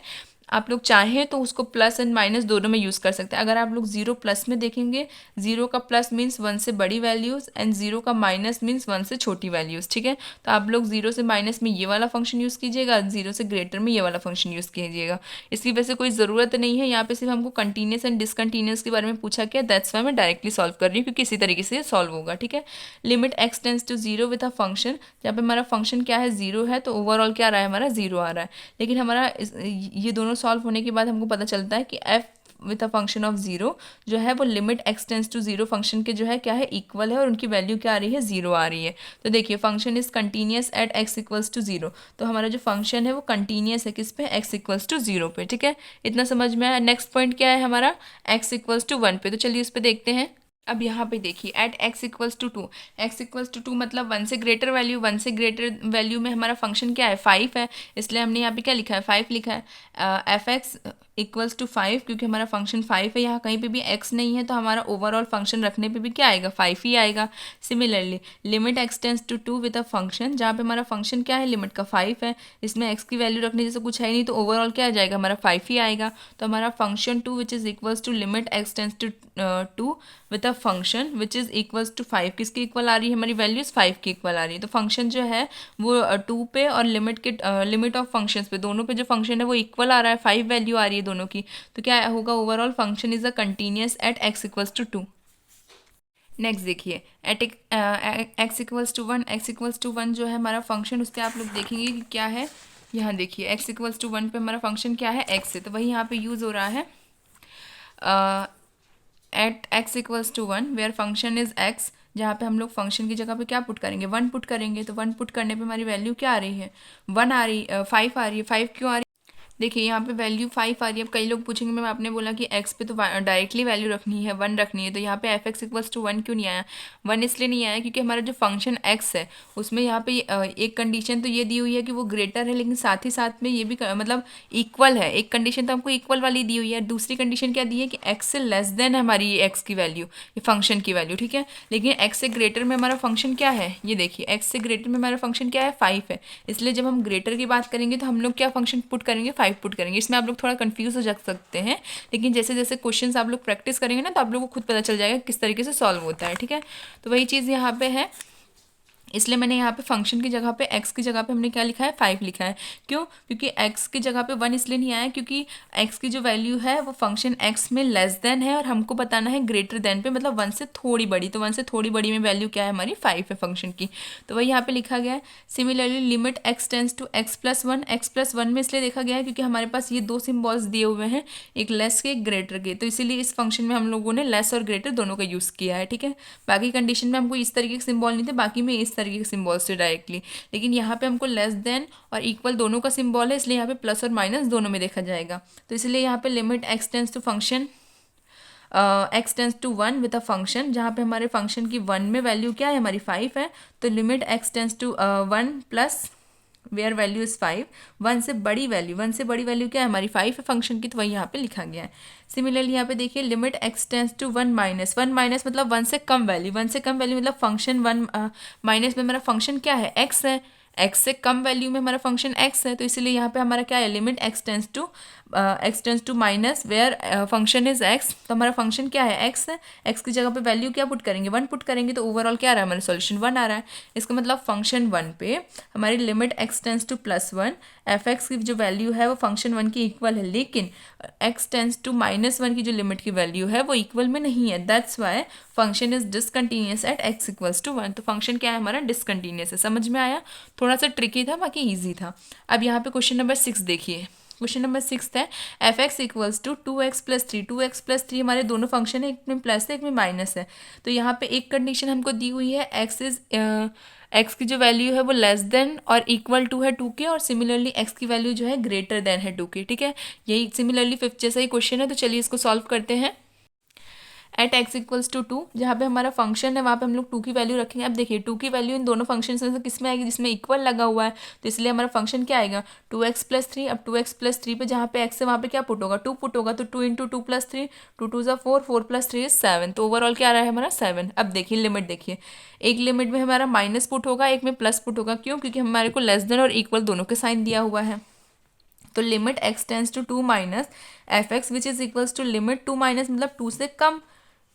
आप लोग चाहें तो उसको प्लस एंड माइनस दोनों में यूज़ कर सकते हैं। अगर आप लोग जीरो प्लस में देखेंगे, जीरो का प्लस मीन्स वन से बड़ी वैल्यूज़ एंड जीरो का माइनस मीन्स वन से छोटी वैल्यूज़, ठीक है। तो आप लोग जीरो से माइनस में ये वाला फंक्शन यूज़ कीजिएगा, जीरो से ग्रेटर में ये वाला फंक्शन यूज़ कीजिएगा। इसकी वैसे कोई ज़रूरत नहीं है, यहाँ पे सिर्फ हमको कंटिन्यूस एंड डिसकंटिन्यूस के बारे में पूछा गया, दैट्स वाई मैं डायरेक्टली सॉल्व कर रही हूँ, क्योंकि इसी तरीके से सॉल्व होगा, ठीक है। Limit x tends to zero with a function, जहाँ पे हमारा फंक्शन क्या है, जीरो है, तो ओवरऑल क्या आ रहा है, हमारा जीरो आ रहा है। लेकिन हमारा ये दोनों सॉल्व होने के बाद हमको पता चलता है कि f with a function of zero जो है वो limit x tends to zero function के जो है क्या है, इक्वल है, और उनकी वैल्यू क्या आ रही है, जीरो आ रही है। तो देखिए function is continuous at x equals to zero, तो हमारा जो फंक्शन है वो कंटिन्यूस है किस पे, एक्स इक्वल्स टू जीरो पे, ठीक है। इतना समझ में आया। नेक्स्ट पॉइंट क्या है हमारा, एक्स इक्वल्स टू वन पे, तो चलिए उस पर देखते हैं। अब यहाँ पे देखिए at x equals to two, x equals to two मतलब वन से ग्रेटर वैल्यू, वन से ग्रेटर वैल्यू में हमारा फंक्शन क्या है, फाइव है, इसलिए हमने यहाँ पे क्या लिखा है, फाइव लिखा है। F x equals to five, क्योंकि हमारा फंक्शन फाइव है, यहाँ कहीं पे भी एक्स नहीं है, तो हमारा ओवरऑल फंक्शन रखने पे भी क्या आएगा, फाइव ही आएगा। Similarly limit x tends to two with a function, जहाँ पे हमारा फंक्शन क्या है, लिमिट का फाइव है, इसमें एक्स की वैल्यू रखने जैसे कुछ है नहीं, तो ओवरऑल क्या आ जाएगा, हमारा फाइव ही आएगा। तो हमारा function two which is equals to limit x tends to two with a function which is equals to five, किसकी इक्वल आ रही है, हमारी वैल्यूज फाइव की इक्वल आ रही है। तो फंक्शन जो है वो टू पे और लिमिट ऑफ फंक्शंस पे, दोनों पे जो फंक्शन है वो इक्वल आ रहा है, फाइव वैल्यू आ रही है दोनों की, तो क्या होगा, overall function is a continuous at x equals to two. Next देखिए at x equals to one, x equals to one जो है हमारा फंक्शन, उसके आप लोग देखेंगे कि क्या है। यहाँ देखिए एक्स इक्वल्स टू वन पे हमारा फंक्शन क्या है, एक्स है, तो वही यहाँ पे यूज़ हो रहा है at x equals to one where function is x, जहाँ पे हम लोग फंक्शन की जगह पे क्या पुट करेंगे, वन पुट करेंगे। तो वन पुट करने पे हमारी वैल्यू क्या आ रही है, वन आ रही, फाइव आ रही है। फाइव क्यों आ रही है, देखिए यहाँ पे वैल्यू फाइव आ रही है। अब कई लोग पूछेंगे मैम आपने बोला कि एक्स पे तो डायरेक्टली वैल्यू रखनी है, वन रखनी है, तो यहाँ पे f x equals to one क्यों नहीं आया, वन इसलिए नहीं आया क्योंकि हमारा जो फंक्शन एक्स है उसमें यहाँ पे एक कंडीशन तो ये दी हुई है कि वो ग्रेटर है, लेकिन साथ ही साथ में ये भी मतलब इक्वल है। एक कंडीशन तो हमको इक्वल वाली दी हुई है, दूसरी कंडीशन क्या दी है कि एक्स से लेस देन है हमारी ये एक्स की वैल्यू, ये फंक्शन की वैल्यू, ठीक है। लेकिन एक्स से ग्रेटर में हमारा फंक्शन क्या है, ये देखिए एक्स से ग्रेटर में हमारा फंक्शन क्या है, फाइव है, इसलिए जब हम ग्रेटर की बात करेंगे तो हम लोग क्या फंक्शन पुट करेंगे, फाइव पुट करेंगे। इसमें आप लोग थोड़ा कंफ्यूज हो जा सकते हैं, लेकिन जैसे जैसे क्वेश्चंस आप लोग प्रैक्टिस करेंगे ना, तो आप लोग को खुद पता चल जाएगा किस तरीके से सॉल्व होता है, ठीक है। तो वही चीज़ यहाँ पे है, इसलिए मैंने यहाँ पे फंक्शन की जगह पे एक्स की जगह पे हमने क्या लिखा है, फाइव लिखा है। क्यों, क्योंकि एक्स की जगह पे वन इसलिए नहीं आया क्योंकि एक्स की जो वैल्यू है वो फंक्शन एक्स में लेस देन है, और हमको बताना है ग्रेटर देन पे, मतलब वन से थोड़ी बड़ी, तो वन से थोड़ी बड़ी में वैल्यू क्या है, हमारी फाइव है फंक्शन की, तो वही यहाँ पे लिखा गया है। Similarly limit x tends to x plus one, x plus one में इसलिए देखा गया है क्योंकि हमारे पास ये दो सिम्बॉल्स दिए हुए हैं, एक लेस के एक ग्रेटर के, तो इसीलिए इस फंक्शन में हम लोगों ने लेस और ग्रेटर दोनों का यूज़ किया है, ठीक है। बाकी कंडीशन में हमको इस तरीके के सिम्बॉल नहीं थे, बाकी में इस तरीके के सिम्बॉल से डायरेक्टली, लेकिन यहाँ पे हमको लेस देन और इक्वल दोनों का सिंबल है, इसलिए यहाँ पे प्लस और माइनस दोनों में देखा जाएगा। तो इसलिए यहाँ पे limit x tends to function x tends to one with a function, जहाँ पे हमारे फंक्शन की वन में वैल्यू क्या है, हमारी फाइव है, तो limit x tends to one plus where value is five, one से बड़ी वैल्यू, वन से बड़ी वैल्यू क्या है, हमारी फाइव है फंक्शन की, तो वही यहाँ पे लिखा गया है। सिमिलरली यहाँ पे देखिए limit x tends to one minus, one minus मतलब वन से कम वैल्यू, वन से कम वैल्यू मतलब फंक्शन वन माइनस में हमारा फंक्शन क्या है, एक्स है, एक्स से कम वैल्यू में हमारा फंक्शन एक्स है, तो इसलिए यहाँ पे हमारा क्या है, limit x tends to minus where function is x, तो हमारा फंक्शन क्या है, एक्स है, एक्स की जगह पे वैल्यू क्या पुट करेंगे, वन पुट करेंगे, तो ओवरऑल क्या आ रहा है, हमारा सॉल्यूशन वन आ रहा है। इसका मतलब फंक्शन वन पे हमारी limit x tends to plus one, F x की जो वैल्यू है वो फंक्शन वन की इक्वल है, लेकिन x tends to minus one की जो लिमिट की वैल्यू है वो इक्वल में नहीं है, that's why function is discontinuous at x equals to one. तो फंक्शन क्या है हमारा, डिसकंटिन्यूस है। समझ में आया, थोड़ा सा ट्रिकी था, बाकी ईजी था। अब यहाँ पे क्वेश्चन नंबर 6 देखिए, क्वेश्चन नंबर 6 है f x equals to two x plus three, two x plus three हमारे दोनों फंक्शन है, एक में प्लस है एक में माइनस है। तो यहाँ पे एक कंडीशन हमको दी हुई है, एक्स की जो वैल्यू है वो लेस देन और इक्वल टू है टू के, और सिमिलरली एक्स की वैल्यू जो है ग्रेटर देन है टू के, ठीक है। यही सिमिलरली फिफ्थ जैसा ही क्वेश्चन है, तो चलिए इसको सॉल्व करते हैं। At x equals to two, जहाँ पे हमारा फंक्शन है वहाँ पे हम लोग टू की वैल्यू रखेंगे। अब देखिए टू की वैल्यू इन दोनों फंक्शन में से किस में आएगी, जिसमें इक्वल लगा हुआ है, तो इसलिए हमारा फंक्शन क्या आएगा, टू एक्स प्लस थ्री। अब टू एक्स प्लस थ्री पे जहाँ पे एक्स है वहाँ पे क्या पुट होगा, टू पुट होगा, तो two into two plus three, two two ज़ा four, four plus three is seven, तो ओवरऑल क्या आ रहा है हमारा सेवन। अब देखिए लिमिट देखिए, एक लिमिट में हमारा माइनस पुट होगा, एक में प्लस पुट होगा, क्यों, क्योंकि हमारे को लेस देन और इक्वल दोनों के साइन दिया हुआ है। तो limit x tends to 2 minus f x which is equals to limit 2 minus मतलब 2 से कम,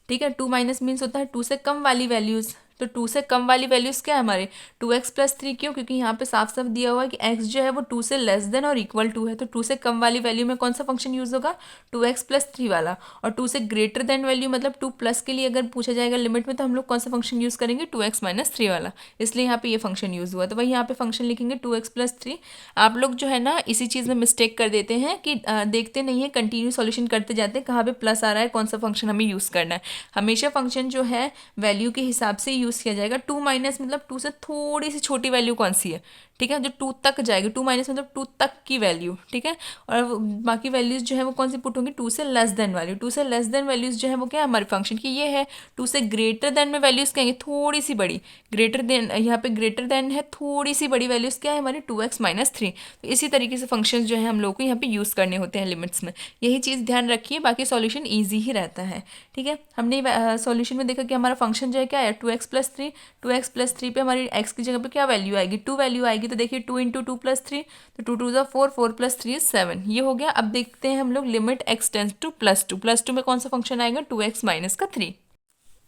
ठीक है। 2 माइनस मीन्स होता है 2 से कम वाली वैल्यूज़, तो 2 से कम वाली वैल्यूज़ क्या है हमारे 2x प्लस 3, क्यों? क्योंकि यहाँ पे साफ साफ दिया हुआ है कि x जो है वो 2 से लेस देन और इक्वल टू है, तो 2 से कम वाली वैल्यू में कौन सा फंक्शन यूज़ होगा 2x प्लस 3 वाला, और 2 से ग्रेटर देन वैल्यू मतलब 2 प्लस के लिए अगर पूछा जाएगा लिमिट में तो हम लोग कौन सा फंक्शन यूज़ करेंगे 2x माइनस 3 वाला, इसलिए यहाँ पे ये फंक्शन यूज़ हुआ, तो वही यहाँ पे फंक्शन लिखेंगे 2x प्लस 3। आप लोग जो है ना इसी चीज़ में मिस्टेक कर देते हैं कि देखते नहीं है, कंटिन्यू सॉल्यूशन करते जाते हैं कहाँ पे प्लस आ रहा है, कौन सा फंक्शन हमें यूज़ करना है। हमेशा फंक्शन जो है वैल्यू के हिसाब से यूज़ किया जाएगा। 2 माइनस मतलब 2 से थोड़ी सी छोटी वैल्यू कौन सी है, ठीक है, जो 2 तक जाएगी। 2 माइनस मतलब 2 तक की वैल्यू, ठीक है, और बाकी वैल्यूज़ जो है वो कौन सी पुट होंगी 2 से लेस देन वैल्यू। 2 से लेस देन वैल्यूज़ जो है वो क्या है हमारे फंक्शन की ये है। 2 से ग्रेटर देन में वैल्यूज़ कहेंगे थोड़ी सी बड़ी, ग्रेटर देन यहाँ पे ग्रेटर देन है, थोड़ी सी बड़ी वैल्यूज़ क्या है हमारी 2x माइनस 3। तो इसी तरीके से फंक्शंस जो है हम लोग को यहाँ पे यूज़ करने होते हैं लिमिट्स में, यही चीज़ ध्यान रखिए, बाकी सॉल्यूशन ईजी ही रहता है, ठीक है। हमने सॉल्यूशन में देखा कि हमारा फंक्शन जो है क्या है 2x प्लस 3, 2x प्लस 3 पे हमारी x की जगह पे क्या वैल्यू आएगी 2 वैल्यू आएगी, तो देखिए 2 इंटू 2 प्लस 3, तो 2 टू ज़ा 4, 4 प्लस 3 इज 7, ये हो गया। अब देखते हैं हम लोग limit x tends to plus two में कौन सा फंक्शन आएगा 2x माइनस का 3।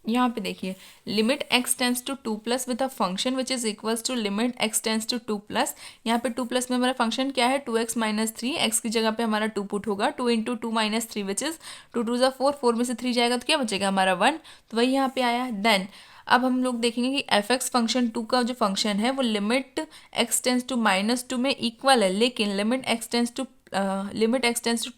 यहाँ पे देखिए limit x tends to 2 plus with a function which is equals to limit x tends to 2 plus. यहाँ पे 2 प्लस में हमारा फंक्शन क्या है 2x माइनस 3, एक्स की जगह पे हमारा 2 पुट होगा, 2 into 2 minus 3 which is 2 to ज़ा 4, 4 में से 3 जाएगा तो क्या बचेगा हमारा 1, तो वही यहाँ पे आया। देन अब हम लोग देखेंगे कि एफ एक्स फंक्शन 2 का जो फंक्शन है वो limit x tends to minus 2 में इक्वल है, लेकिन limit x tends to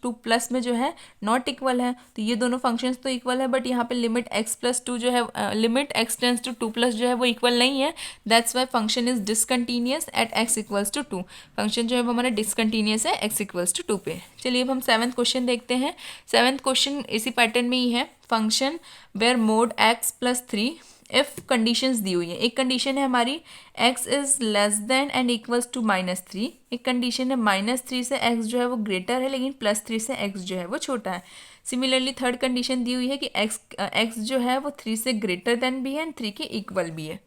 2 plus में जो है नॉट इक्वल है, तो ये दोनों फंक्शंस तो इक्वल है, बट यहाँ पे लिमिट x प्लस 2 जो है limit x tends to 2 plus जो है वो इक्वल नहीं है, that's why function is discontinuous at x equals to 2। Function जो है वो हमारा डिसकंटिन्यूअस है x इक्वल्स टू 2 पे। चलिए अब हम 7th क्वेश्चन देखते हैं। 7th क्वेश्चन इसी पैटर्न में ही है, function where mod x plus 3 if conditions दी हुई है। एक कंडीशन है हमारी x is less than and equals to minus 3, एक कंडीशन है माइनस 3 से x जो है वो ग्रेटर है लेकिन प्लस 3 से x जो है वो छोटा है। सिमिलरली थर्ड कंडीशन दी हुई है कि x जो है वो 3 से ग्रेटर देन भी है एंड 3 के इक्वल भी है।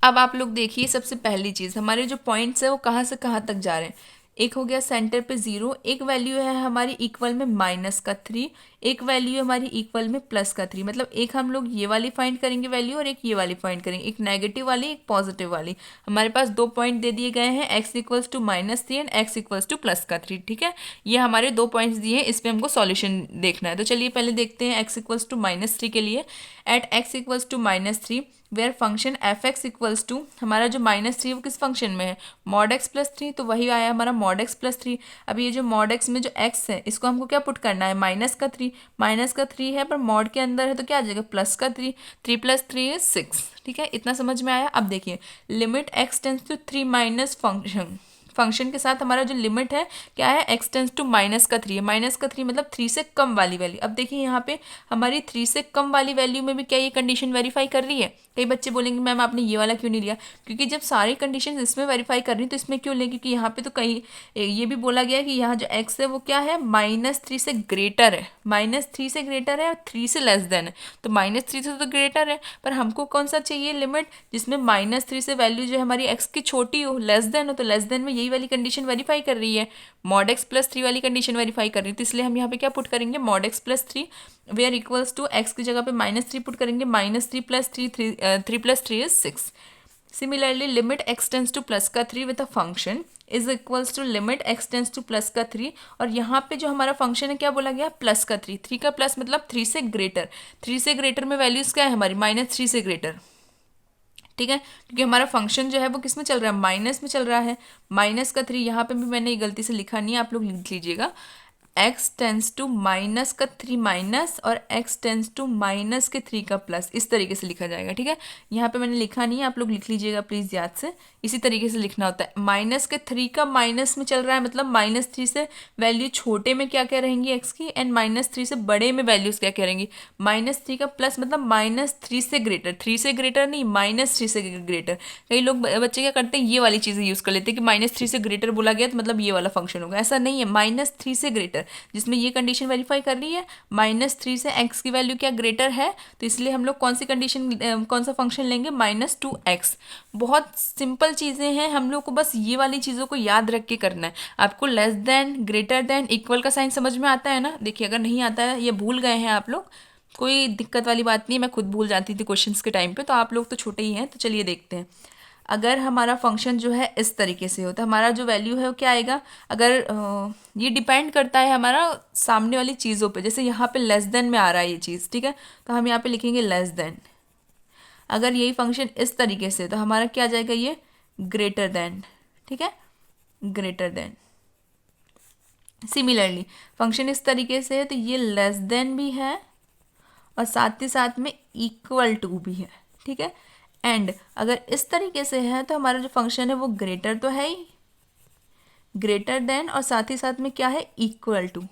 अब आप लोग देखिए सबसे पहली चीज़ हमारे जो पॉइंट्स है वो कहाँ से कहाँ तक जा रहे हैं। एक हो गया सेंटर पे 0, एक वैल्यू है हमारी इक्वल में माइनस का 3, एक वैल्यू है हमारी इक्वल में प्लस का 3, मतलब एक हम लोग ये वाली फाइंड करेंगे वैल्यू और एक ये वाली फाइंड करेंगे, एक नेगेटिव वाली एक पॉजिटिव वाली। हमारे पास 2 पॉइंट दे दिए गए हैं x equals to minus 3 and x equals to plus का 3, ठीक है। ये हमारे 2 पॉइंट्स दिए हैं, इस पर हमको सॉल्यूशन देखना है। तो चलिए पहले देखते हैं x इक्वल्स टू माइनस 3 के लिए। At x equals to minus 3 where function f x equals to हमारा जो माइनस 3 वो किस फंक्शन में है मॉड x प्लस 3, तो वही आया हमारा मॉड x प्लस 3। अब ये जो मॉड x में जो x है इसको हमको क्या पुट करना है माइनस का 3, माइनस का 3 है पर मॉड के अंदर है तो क्या आ जाएगा प्लस का 3, 3 प्लस 3 इज 6, ठीक है। इतना समझ में आया। अब देखिए limit x tends to 3 minus function के साथ हमारा जो लिमिट है क्या है x टेंस टू माइनस का 3 है, माइनस का 3 मतलब 3 से कम वाली वैल्यू। अब देखिए यहाँ पे हमारी 3 से कम वाली वैल्यू में भी क्या ये कंडीशन वेरीफाई कर रही है। कई बच्चे बोलेंगे मैम आपने ये वाला क्यों नहीं लिया, क्योंकि जब सारी कंडीशन इसमें वेरीफाई कर रही है तो इसमें क्यों लें, क्योंकि यहाँ पे तो कहीं ये भी बोला गया है कि यहाँ जो x है वो क्या है माइनस 3 से ग्रेटर है, माइनस 3 से ग्रेटर है और 3 से लेस देन है, तो माइनस 3 से तो ग्रेटर है, पर हमको कौन सा चाहिए लिमिट जिसमें माइनस 3 से वैल्यू जो है हमारी x की छोटी हो, लेस देन हो, तो लेस देन में यही वाली कंडीशन वेरीफाई कर रही है, मॉड x प्लस 3 वाली कंडीशन वेरीफाई कर रही है, तो इसलिए हम यहाँ पे क्या पुट करेंगे mod x plus 3 where equals to x की जगह पे माइनस 3 पुट करेंगे, minus 3 plus 3 plus 3 is 6। Similarly limit x tends to plus का 3 with a function is equals to limit x tends to plus का 3, और यहाँ पे जो हमारा फंक्शन है क्या बोला गया प्लस का 3, 3 का प्लस मतलब 3 से ग्रेटर, 3 से ग्रेटर में वैल्यूज क्या है हमारी माइनस 3 से ग्रेटर, ठीक है, क्योंकि हमारा फंक्शन जो है वो किस में चल रहा है माइनस में चल रहा है। माइनस का 3 यहाँ पे भी मैंने गलती से लिखा नहीं है, आप लोग लिख लीजिएगा x टेंस टू माइनस का 3 माइनस और x टेंस टू माइनस के 3 का प्लस, इस तरीके से लिखा जाएगा, ठीक है। यहाँ पे मैंने लिखा नहीं है, आप लोग लिख लीजिएगा प्लीज़ याद से, इसी तरीके से लिखना होता है। माइनस के 3 का माइनस में चल रहा है मतलब माइनस 3 से वैल्यू छोटे में क्या क्या रहेंगी x की, एंड माइनस 3 से बड़े में वैल्यूज़ क्या क्या रहेंगी, माइनस 3 का प्लस मतलब माइनस 3 से ग्रेटर, 3 से ग्रेटर नहीं माइनस 3 से ग्रेटर। कई लोग बच्चे क्या करते हैं ये वाली चीज़ें यूज़ कर लेते हैं कि माइनस 3 से ग्रेटर बोला गया तो मतलब ये वाला फंक्शन होगा, ऐसा नहीं है, माइनस 3 से ग्रेटर, जिसमें ये कंडीशन वेरीफाई कर रही है -3 से x की वैल्यू क्या ग्रेटर है, तो इसलिए हम लोग कौन सी कंडीशन कौन सा फंक्शन लेंगे, -2x। बहुत सिंपल चीज़ें हैं, हम लोग को बस ये वाली चीज़ों को याद रख के करना है। आपको less than, greater than, equal का साइन समझ में आता है ना। देखिए अगर नहीं आता है, ये भूल गए हैं आप लोग, कोई दिक्कत वाली बात नहीं है, मैं खुद भूल जाती थी क्वेश्चंस के टाइम पे, तो आप लोग तो छोटे ही हैं। तो चलिए देखते हैं। अगर हमारा फंक्शन जो है इस तरीके से हो तो हमारा जो वैल्यू है वो क्या आएगा। अगर ये डिपेंड करता है हमारा सामने वाली चीज़ों पे, जैसे यहाँ पे लेस देन में आ रहा है ये चीज़, ठीक है, तो हम यहाँ पे लिखेंगे लेस देन। अगर यही फंक्शन इस तरीके से तो हमारा क्या आ जाएगा, ये ग्रेटर देन, ठीक है, ग्रेटर देन। सिमिलरली फंक्शन इस तरीके से है तो ये लेस देन भी है और साथ ही साथ में इक्वल टू भी है, ठीक है। एंड अगर इस तरीके से है तो हमारा जो फंक्शन है वो ग्रेटर तो है ही, ग्रेटर देन और साथ ही साथ में क्या है, इक्वल टू,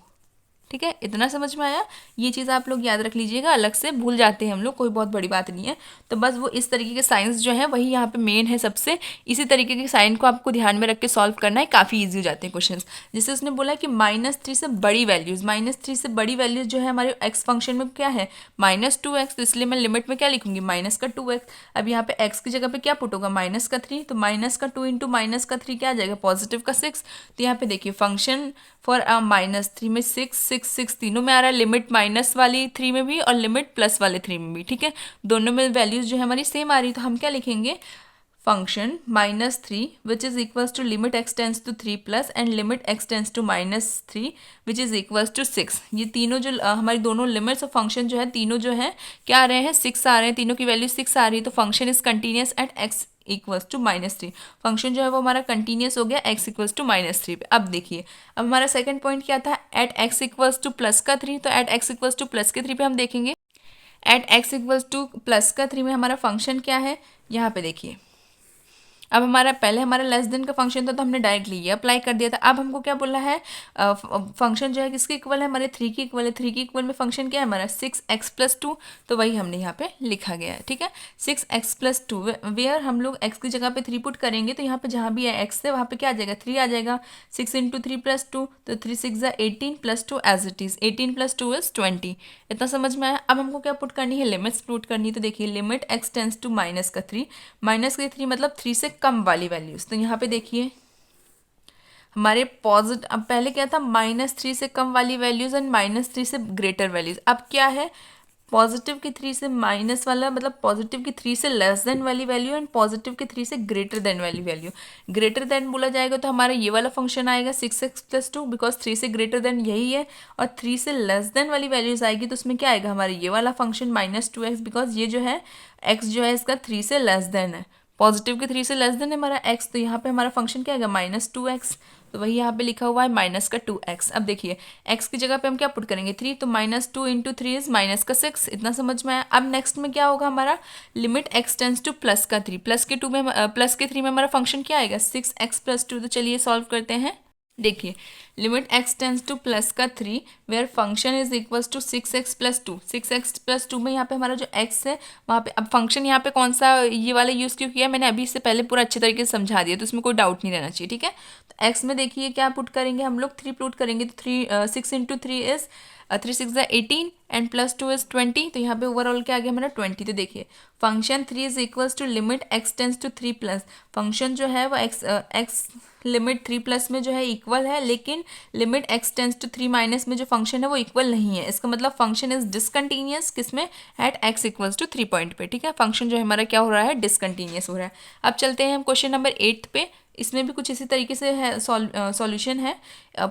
ठीक है। इतना समझ में आया। ये चीज़ आप लोग याद रख लीजिएगा, अलग से भूल जाते हैं हम लोग, कोई बहुत बड़ी बात नहीं है। तो बस वो इस तरीके के साइंस जो है वही यहाँ पे मेन है सबसे। इसी तरीके के साइन को आपको ध्यान में रख के सॉल्व करना है, काफ़ी ईजी हो जाते हैं क्वेश्चन। जैसे उसने बोला कि -3 से बड़ी वैल्यूज़, -3 से बड़ी वैल्यूज़ जो है हमारे एक्स फंक्शन में क्या है, -2x, तो इसलिए मैं लिमिट में क्या लिखूंगी, -2x। अब यहाँ पे x की जगह पे क्या पुट होगा, -3, तो -2 इंटू -3 क्या आ जाएगा, +6। तो यहाँ पे देखिए फंक्शन फॉर -3 में 6 तीनों में आ रहा है, लिमिट माइनस वाली 3 में भी और लिमिट प्लस वाले 3 में भी, ठीक है। दोनों में वैल्यूज जो है हमारी सेम आ रही, तो हम क्या लिखेंगे, function -3 which is equals to limit x tends to 3 plus and limit x tends to -3 which is equals to 6। ये तीनों जो हमारी दोनों लिमिट्स और फंक्शन जो है तीनों जो है क्या आ रहे हैं, 6 आ रहे हैं, तीनों की वैल्यू 6 आ रही है। तो function is continuous at x equals to -3। Function जो है वो हमारा कंटिन्यूस हो गया x इक्वल्स टू -3 पे। अब देखिए, अब हमारा सेकंड पॉइंट क्या था, at x equals to plus का 3, तो at x equals to plus के 3 पे हम देखेंगे। At x equals to plus का 3 में हमारा फंक्शन क्या है, यहाँ पे देखिए। अब हमारा पहले हमारा लेस देन का फंक्शन था तो हमने डायरेक्टली ये अप्लाई कर दिया था। अब हमको क्या बोला है, फंक्शन जो है किसके इक्वल है, हमारे 3 की इक्वल है। 3 की इक्वल में फंक्शन क्या है हमारा, 6x+2, तो वही हमने यहाँ पे लिखा गया है, ठीक है। 6x+2 वेयर हम लोग x की जगह पे 3 पुट करेंगे, तो यहाँ पे जहाँ भी है x है वहाँ पे क्या आ जाएगा, 3 आ जाएगा। 6 इंटू 3 + 2, तो 3 6 18 + 2 एज इट इज़, 18 + 2 = 20। इतना समझ में आया। अब हमको क्या पुट करनी है, लिमिट्स पुट करनी है। तो देखिए लिमिट x टेंस टू -3, -3 मतलब 3 से कम वाली वैल्यूज। तो यहाँ पे देखिए हमारे पॉजिटिव, अब पहले क्या था, -3 से कम वाली वैल्यूज एंड -3 से ग्रेटर वैल्यूज। अब क्या है, पॉजिटिव की 3 से माइनस वाला, मतलब पॉजिटिव की 3 से लेस देन वाली वैल्यू एंड पॉजिटिव की 3 से ग्रेटर देन वाली वैल्यू। ग्रेटर देन बोला जाएगा तो हमारा ये वाला फंक्शन आएगा 6x+2, बिकॉज 3 से ग्रेटर देन यही है, और 3 से लेस देन वाली वैल्यूज आएगी तो उसमें क्या आएगा, हमारा ये वाला फंक्शन -2x, बिकॉज ये जो है x जो है इसका 3 से लेस देन है, पॉजिटिव के 3 से लेस देन है हमारा x, तो यहाँ पे हमारा फंक्शन क्या आएगा, -2x। तो वही यहाँ पे लिखा हुआ है -2x। अब देखिए x की जगह पे हम क्या पुट करेंगे, 3, तो -2 इंटू 3 इज -6। इतना समझ में आया। अब नेक्स्ट में क्या होगा, हमारा limit x tends to plus का 3, प्लस के 3 में हमारा फंक्शन क्या आएगा, 6x+2। तो चलिए सॉल्व करते हैं। देखिए limit x tends to plus का 3 where function is equals to 6x+2। 6x+2 में यहाँ पे हमारा जो x है वहाँ पे, अब फंक्शन यहाँ पे कौन सा ये वाला यूज़ क्यों किया, मैंने अभी इससे पहले पूरा अच्छे तरीके से समझा दिया, तो इसमें कोई डाउट नहीं रहना चाहिए, ठीक है। तो x में देखिए क्या पुट करेंगे हम लोग, 3 पुट करेंगे, तो 6 इंटू 3 इज 3 6 18 एंड +2 इज 20। तो यहाँ पे ओवरऑल क्या आ गया हमारा 20। तो देखिए function 3 is equals to limit x tends to 3 plus, function जो है वो x लिमिट 3 प्लस में जो है इक्वल है, लेकिन limit x tends to 3 minus में जो फंक्शन है वो इक्वल नहीं है। इसका मतलब फंक्शन इज डिसकंटिन्यूअस, किसमें, at x equals to 3 point पे, ठीक है। फंक्शन जो है हमारा क्या हो रहा है, डिसकंटिन्यूअस हो रहा है। अब चलते हैं हम क्वेश्चन नंबर 8 पे। इसमें भी कुछ इसी तरीके से है, सॉल्यूशन है।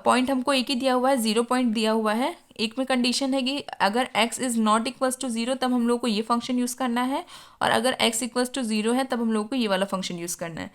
पॉइंट हमको एक ही दिया हुआ है, 0 पॉइंट दिया हुआ है। एक में कंडीशन है कि अगर x is not equals to 0 तब हम लोग को ये फंक्शन यूज़ करना है, और अगर x इक्वल्स टू 0 है तब हम लोग को ये वाला फंक्शन यूज़ करना है।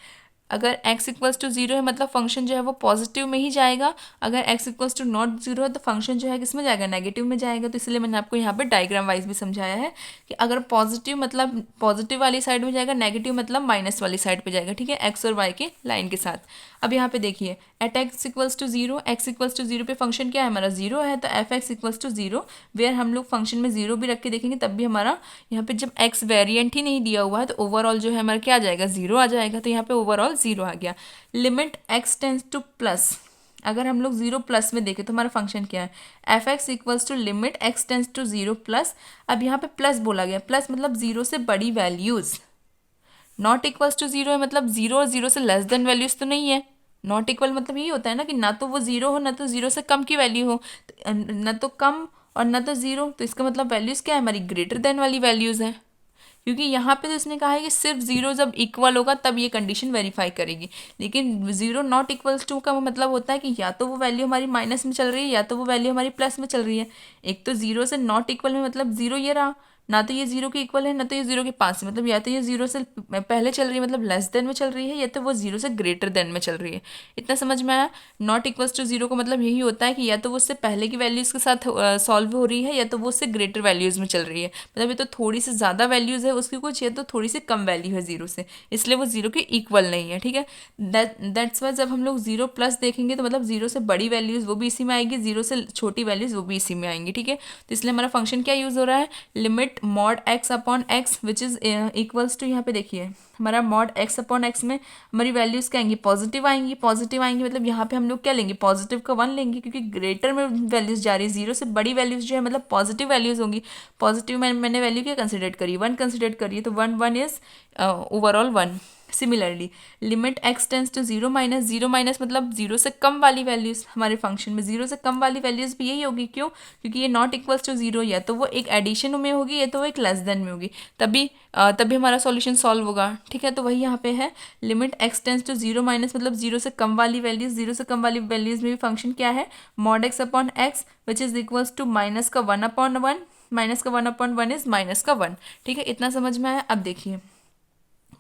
अगर x इक्वल्स टू 0 है मतलब फंक्शन जो है वो पॉजिटिव में ही जाएगा, अगर x इक्वल्स टू नॉट 0 है तो फंक्शन जो है किस में जाएगा, नेगेटिव में जाएगा। तो इसलिए मैंने आपको यहाँ पे डायग्राम वाइज भी समझाया है कि अगर पॉजिटिव मतलब पॉजिटिव वाली साइड में जाएगा, नेगेटिव मतलब माइनस वाली साइड पे जाएगा, ठीक है, x और y के लाइन के साथ। अब यहाँ पे देखिए at x equals to 0, x equals to 0 पे फंक्शन क्या है हमारा, 0 है, तो f x equals to 0 where हम लोग फंक्शन में 0 भी रख के देखेंगे तब भी हमारा यहाँ पे जब x वेरिएंट ही नहीं दिया हुआ है तो ओवरऑल जो है हमारा क्या आ जाएगा, 0 आ जाएगा। तो यहाँ पे ओवरऑल 0 आ गया। Limit x tends to plus, अगर हम लोग 0 प्लस में देखें तो हमारा फंक्शन क्या है, f x equals to limit x tends to 0 plus. अब यहाँ पे प्लस बोला गया, प्लस मतलब 0 से बड़ी वैल्यूज़, नॉट इक्वल्स टू 0 है मतलब 0 और 0 से लेस देन वैल्यूज़ तो नहीं है। नॉट इक्वल मतलब यही होता है ना कि ना तो वो 0 हो ना तो 0 से कम की वैल्यू हो, ना तो कम और ना तो 0, तो इसका मतलब वैल्यूज़ क्या है हमारी, ग्रेटर देन वाली वैल्यूज़ हैं। क्योंकि यहाँ पे तो इसने कहा है कि सिर्फ 0 जब इक्वल होगा तब ये कंडीशन वेरीफाई करेगी, लेकिन 0 नॉट इक्वल्स टू का मतलब होता है कि या तो वो वैल्यू हमारी माइनस में चल रही है या तो वो वैल्यू हमारी प्लस में चल रही है। एक तो 0 से नॉट इक्वल में मतलब 0 ये रहा, ना तो ये 0 के इक्वल है ना तो ये 0 के पास है, मतलब या तो ये 0 से पहले चल रही है मतलब लेस देन में चल रही है, या तो वो 0 से ग्रेटर देन में चल रही है। इतना समझ में आया। नॉट इक्वल्स टू 0 का मतलब यही होता है कि या तो वो उससे पहले की वैल्यूज़ के साथ सॉल्व हो रही है या तो वो उससे ग्रेटर वैल्यूज़ में चल रही है, मतलब ये तो थोड़ी सी ज़्यादा वैल्यूज़ है उसकी कुछ, या तो थोड़ी सी कम वैल्यू है 0 से, इसलिए वो 0 के इक्वल नहीं है। ठीक है, दैट्स वाई जब हम लोग 0 प्लस देखेंगे तो मतलब 0 से बड़ी वैल्यूज़ वो भी इसी में आएगी, 0 से छोटी वैल्यूज़ वो भी इसी में आएंगी। ठीक है, तो इसलिए हमारा फंक्शन क्या यूज़ हो रहा है, limit mod x upon x which is equals to, यहाँ पे देखिए हमारा मॉड एक्स अपॉन एक्स में हमारी वैल्यूज़ क्या आएंगी, पॉजिटिव आएंगी। पॉजिटिव आएंगी मतलब यहाँ पे हम लोग क्या लेंगे, पॉजिटिव का 1 लेंगे, क्योंकि ग्रेटर में वैल्यूज़ जा रही है, 0 से बड़ी वैल्यूज़ जो है मतलब पॉजिटिव वैल्यूज़ होंगी। पॉजिटिव में मैंने वैल्यू क्या कंसिडर करी, 1 कंसिडर करिए, तो 1 1 is overall 1। Similarly limit x tends to 0 minus, 0 minus मतलब 0 से कम वाली वैल्यूज़, हमारे फंक्शन में 0 से कम वाली वैल्यूज़ भी यही होगी। क्यों, क्योंकि ये नॉट इक्वल्स टू 0 या तो वो एक एडिशन में होगी या तो वो एक लेस देन में होगी, तभी हमारा सॉल्यूशन सॉल्व होगा। ठीक है, तो वही यहाँ पे है, limit x tends to 0 minus मतलब 0 से कम वाली वैल्यूज़, 0 से कम वाली वैल्यूज़ में भी फंक्शन क्या है, mod x upon x which is equals to minus का 1 अपॉन 1, माइनस का 1 अपॉन 1 इज़ माइनस का 1। ठीक है, इतना समझ में आया। अब देखिए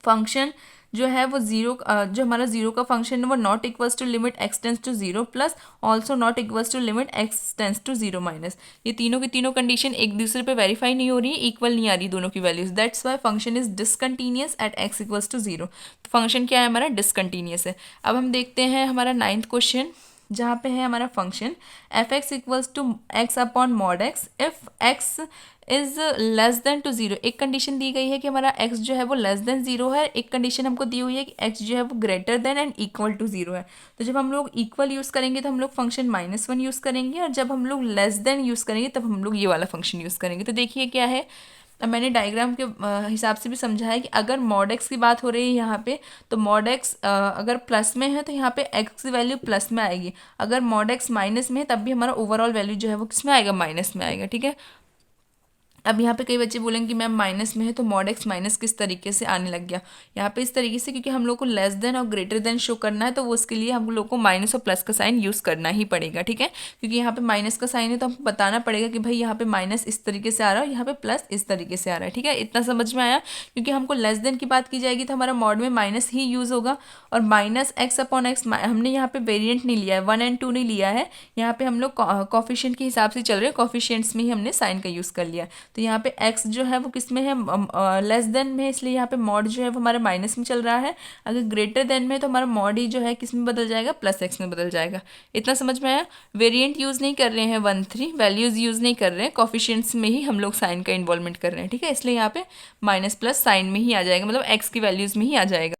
फंक्शन जो है वो जीरो, जो हमारा जीरो का फंक्शन है वो not equals to limit x tends to 0 plus also not equals to limit x tends to 0 minus. ये तीनों की तीनों कंडीशन एक दूसरे पे वेरीफाई नहीं हो रही है, इक्वल नहीं आ रही दोनों की values, that's why function is discontinuous at x equals to 0। Function क्या है हमारा, डिसकंटीन्यूअस है। अब हम देखते हैं हमारा 9th क्वेश्चन, जहाँ पे है हमारा function f x equals to x upon mod x if x is less than to 0। एक कंडीशन दी गई है कि हमारा x जो है वो लेस देन 0 है, एक कंडीशन हमको दी हुई है कि x जो है वो greater than and equal to 0 है। तो जब हम लोग इक्वल यूज़ करेंगे तो हम लोग फंक्शन -1 यूज़ करेंगे, और जब हम लोग लेस देन यूज़ करेंगे तब हम लोग ये वाला फंक्शन यूज़ करेंगे। तो देखिए क्या है, अब मैंने डायग्राम के हिसाब से भी समझा है कि अगर मॉड एक्स की बात हो रही है यहाँ पे, तो मॉड एक्स अगर प्लस में है तो यहाँ पे एक्स की वैल्यू प्लस में आएगी, अगर मॉड एक्स माइनस में है तब भी हमारा ओवरऑल वैल्यू जो है वो किस में आएगा, माइनस में आएगा। ठीक है, अब यहाँ पे कई बच्चे बोलेंगे कि मैम माइनस में है तो मॉड एक्स माइनस किस तरीके से आने लग गया, यहाँ पे इस तरीके से, क्योंकि हम लोग को लेस देन और ग्रेटर देन शो करना है, तो वो उसके लिए हम लोग को माइनस और प्लस का साइन यूज़ करना ही पड़ेगा। ठीक है, क्योंकि यहाँ पे माइनस का साइन है तो हमको बताना पड़ेगा कि भाई यहाँ पे माइनस इस तरीके से आ रहा है और यहाँ पे प्लस इस तरीके से आ रहा है। ठीक है, इतना समझ में आया। क्योंकि हमको लेस देन की बात की जाएगी तो हमारा मॉड में माइनस ही यूज़ होगा, और माइनस एक्स अपॉन एक्स हमने यहाँ पे वेरिएंट नहीं लिया है, 1 और 2 नहीं लिया है, यहाँ पे हम लोग कॉफिशिएंट के हिसाब से चल रहे हैं, कॉफिशिएंट्स में ही हमने साइन का यूज़ कर लिया। तो यहाँ पे एक्स जो है वो किस में है, लेस देन में है, इसलिए यहाँ पे मॉड जो है वो हमारा माइनस में चल रहा है। अगर ग्रेटर देन में तो हमारा मॉड ही जो है किस में बदल जाएगा, प्लस एक्स में बदल जाएगा। इतना समझ में आया। वेरिएंट यूज़ नहीं कर रहे हैं 1 3, वैल्यूज़ यूज़ नहीं कर रहे हैं, कॉफिशिएंट्स में ही हम लोग साइन का इन्वॉल्वमेंट कर रहे हैं। ठीक है, इसलिए यहाँ पे माइनस प्लस साइन में ही आ जाएगा, मतलब एक्स की वैल्यूज़ में ही आ जाएगा।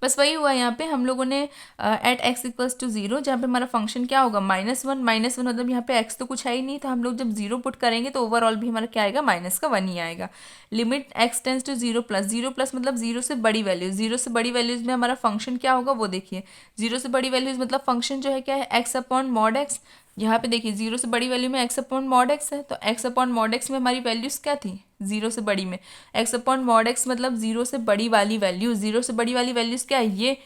बस वही हुआ यहाँ पे हम लोगों ने एट एक्स इक्वल्स टू 0, जहाँ पे हमारा फंक्शन क्या होगा, -1 -1 मतलब यहाँ पे एक्स तो कुछ है ही नहीं, तो हम लोग जब 0 पुट करेंगे तो ओवरऑल भी हमारा क्या आएगा, माइनस का 1 ही आएगा। Limit x tends to 0 plus, 0 plus मतलब 0 से बड़ी वैल्यूज, 0 से बड़ी वैल्यूज में हमारा फंक्शन क्या होगा वो देखिए, 0 से बड़ी वैल्यूज मतलब फंक्शन जो है क्या है, एक्स अपॉन मॉड एक्स। यहाँ पे देखिए 0 से बड़ी वैल्यू में एक्स अपॉन मॉड एक्स है, तो एक्स अपॉन मॉड एक्स में हमारी वैल्यूज क्या थी, 0 से बड़ी में एक्स अपॉन मॉड एक्स मतलब 0 से बड़ी वाली वैल्यूज, 0 से बड़ी वाली वैल्यूज क्या है,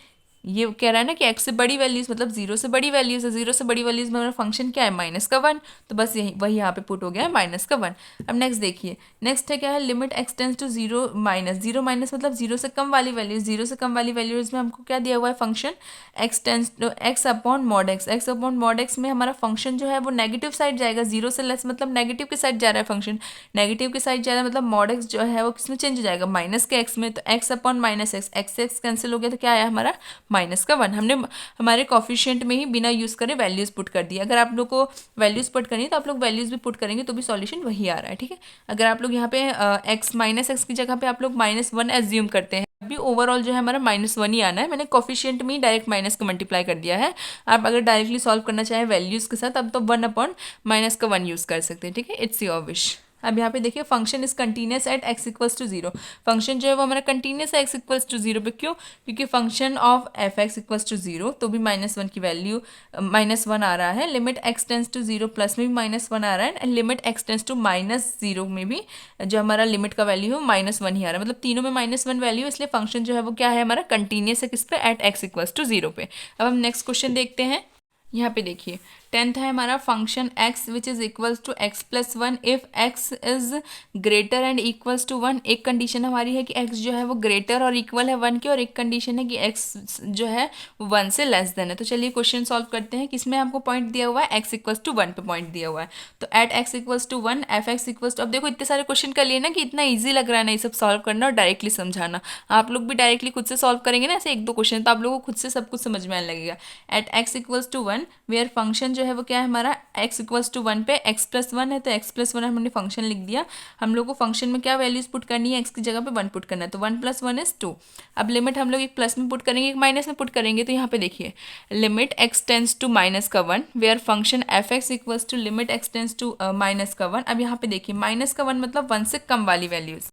ये कह रहा है ना कि एक्स से बड़ी वैल्यूज मतलब 0 से बड़ी वैल्यूज है, 0 से बड़ी वैल्यूज में हमारा फंक्शन क्या है, -1, तो बस यही वही यहाँ पे पुट हो गया है, -1। अब नेक्स्ट देखिए, नेक्स्ट है क्या है, limit x tends to 0 minus, 0 minus मतलब 0 से कम वाली वैल्यूज, 0 से कम वाली वैल्यूज में हमको क्या दिया हुआ है function, x tends to x upon mod x, x upon mod x में हमारा फंक्शन जो है वो नेगेटिव साइड जाएगा, 0 से लेस मतलब नेगेटिव के साइड जा रहा है फंक्शन, नेगेटिव के साइड जा रहा है मतलब मॉड एक्स जो है वो किसमें चेंज हो जाएगा, माइनस के एक्स में, तो x upon minus x, x से एक्स कैंसिल हो गया तो क्या आया हमारा, -1। हमने हमारे कॉफिशिएंट में ही बिना यूज़ करे वैल्यूज़ पुट कर दी। अगर आप लोग को वैल्यूज़ पुट करनी है तो आप लोग वैल्यूज़ भी पुट करेंगे तो भी सॉल्यूशन वही आ रहा है। ठीक है, अगर आप लोग यहाँ पे एक्स माइनस एक्स की जगह पे आप लोग -1 एज्यूम करते हैं, अभी ओवरऑल जो है हमारा -1 ही आना है। मैंने कोफिशिएंट में ही डायरेक्ट माइनस का मल्टीप्लाई कर दिया है। आप अगर डायरेक्टली सॉल्व करना चाहें वैल्यूज़ के साथ, अब तो 1/-1 यूज़ कर सकते हैं, ठीक है। It's your wish. अब यहाँ पे देखिए function is continuous eight x=0। Function जो है वो हमारा कंटिन्यूस है x=0 पे। क्यों? क्योंकि फंक्शन ऑफ f(x)=0 तो भी -1 की वैल्यू -1 आ रहा है। लिमिट x→0 प्लस में भी -1 आ रहा है, एंड लिमिट x→-0 में भी जो हमारा लिमिट का वैल्यू है -1 ही आ रहा है। मतलब तीनों में -1 वैल्यू, इसलिए फंक्शन जो है वो क्या है हमारा कंटिन्यूस है किस पे, एट x=0 पे। अब हम नेक्स्ट क्वेश्चन देखते हैं। यहाँ पे देखिए 10th है हमारा function x which is equals to x+1 if x is greater and equals to 1। एक कंडीशन हमारी है कि x जो है वो ग्रेटर और इक्वल है 1 के, और एक कंडीशन है कि x जो है 1 से लेस देन है। तो चलिए क्वेश्चन सॉल्व करते हैं। किसमें आपको पॉइंट दिया हुआ है, x=1 पे पॉइंट दिया हुआ है। तो एट x=1 f(x=), अब देखो इतने सारे क्वेश्चन कर लिए ना कि इतना ईजी लग रहा है ना ये सब सॉल्व करना और डायरेक्टली समझाना। आप लोग भी डायरेक्टली खुद से सॉल्व करेंगे ना ऐसे 1-2 क्वेश्चन, तो आप लोगों को खुद से सब कुछ समझ में आने लगेगा। एट x=1 वेयर फंक्शन जो है वो क्या है हमारा, x=1 पे x+1 है, तो x+1 हमने फंक्शन लिख दिया। हम लोग को फंक्शन में क्या वैल्यूज पुट करनी है, x की जगह पे 1 पुट करना है, तो 1+1 इज 2। अब लिमिट हम लोग एक प्लस में पुट करेंगे एक माइनस में पुट करेंगे। तो यहाँ पे देखिए limit x→-1 where function f(x) limit x→-1। अब यहाँ पे देखिए -1 मतलब 1 से कम वाली वैल्यूज।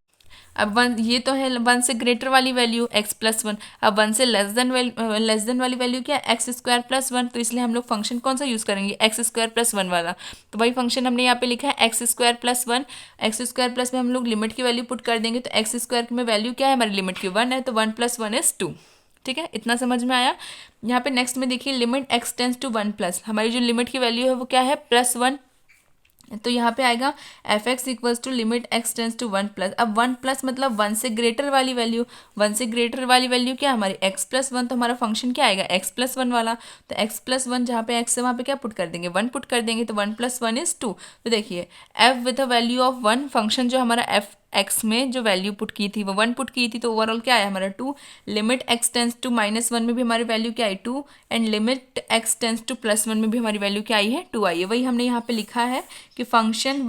अब 1 ये तो है 1 से ग्रेटर वाली वैल्यू x+1। अब 1 से लेस देन वाली वैल्यू क्या है, x² + 1। तो इसलिए हम लोग फंक्शन कौन सा यूज़ करेंगे, x² + 1 वाला। तो वही फंक्शन हमने यहाँ पे लिखा है x² + 1। x² में हम लोग लिमिट की वैल्यू पुट कर देंगे, तो x² में वैल्यू क्या है हमारी लिमिट की 1 है, तो 1+1 इज 2। ठीक है, इतना समझ में आया। यहाँ पे नेक्स्ट में देखिए लिमिट x→1+, हमारी जो लिमिट की वैल्यू है वो क्या है +1। तो यहाँ पे आएगा f(x) लिमिट x→1+। अब 1+ मतलब 1 से ग्रेटर वाली वैल्यू। 1 से ग्रेटर वाली वैल्यू क्या है हमारी x+1, तो हमारा फंक्शन क्या आएगा x+1 वाला। तो x+1 जहाँ पे x है वहाँ पे क्या पुट कर देंगे 1 पुट कर देंगे, तो 1+1 इज 2। तो देखिए f with a value of 1, function जो हमारा f x में जो वैल्यू पुट की थी वो 1 पुट की थी, तो ओवरऑल क्या आया हमारा 2। लिमिट x→-1 में भी हमारी वैल्यू क्या आई 2, एंड लिमिट x→+1 में भी हमारी वैल्यू क्या आई है 2 आई है। वही हमने यहाँ पे लिखा है कि function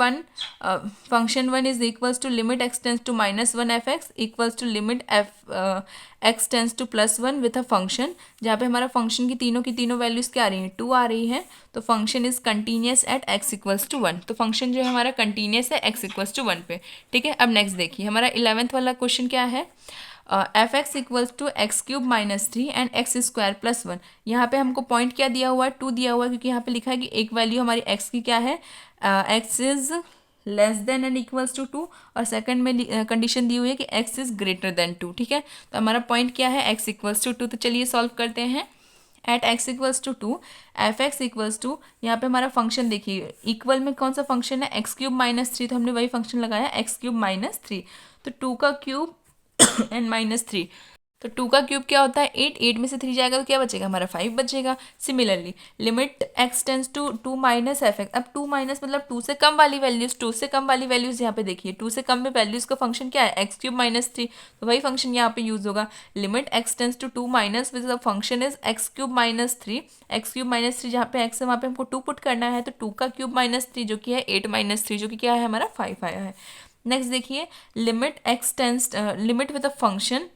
1 is equals to limit x→-1 f(x) equals to limit x→+1 with a function, जहाँ पे हमारा फंक्शन की तीनों वैल्यूज़ क्या आ रही हैं 2 आ रही हैं। तो function is continuous eight x=1। तो फंक्शन जो है हमारा कंटिन्यूस है x=1 पे। ठीक है, अब नेक्स्ट देखिए हमारा 11th वाला क्वेश्चन क्या है, f(x)=x³ - 3 एंड x² + 1। यहाँ पे हमको पॉइंट क्या दिया हुआ है 2 दिया हुआ है, क्योंकि यहाँ पे लिखा है कि एक वैल्यू हमारी x की क्या है, x is less than and equals to 2, और सेकंड में कंडीशन दी हुई है कि x इज ग्रेटर देन 2। ठीक है, तो हमारा पॉइंट क्या है x=2। तो चलिए सॉल्व करते हैं। एट x=2 f(x) यहाँ पे हमारा फंक्शन देखिए इक्वल में कौन सा फंक्शन है x³ - 3, तो हमने वही फंक्शन लगाया x³ - 3। तो 2 का क्यूब एंड -3, तो 2 का क्यूब क्या होता है 8, 8 में से 3 जाएगा तो क्या बचेगा हमारा 5 बचेगा। सिमिलरली लिमिट x→2 - f(x), अब 2 माइनस मतलब 2 से कम वाली वैल्यूज, 2 से कम वाली वैल्यूज यहाँ पे देखिए 2 से कम में वैल्यूज का फंक्शन क्या है x³ - 3, तो वही फंक्शन यहाँ पे यूज होगा। Limit x→2 minus with the function is x³ - 3। x³ - 3 जहाँ पे x है वहाँ पे हमको 2 पुट करना है, तो 2 का क्यूब -3 जो कि है 8 - 3 जो कि क्या है हमारा 5 आया है। नेक्स्ट देखिए limit with the function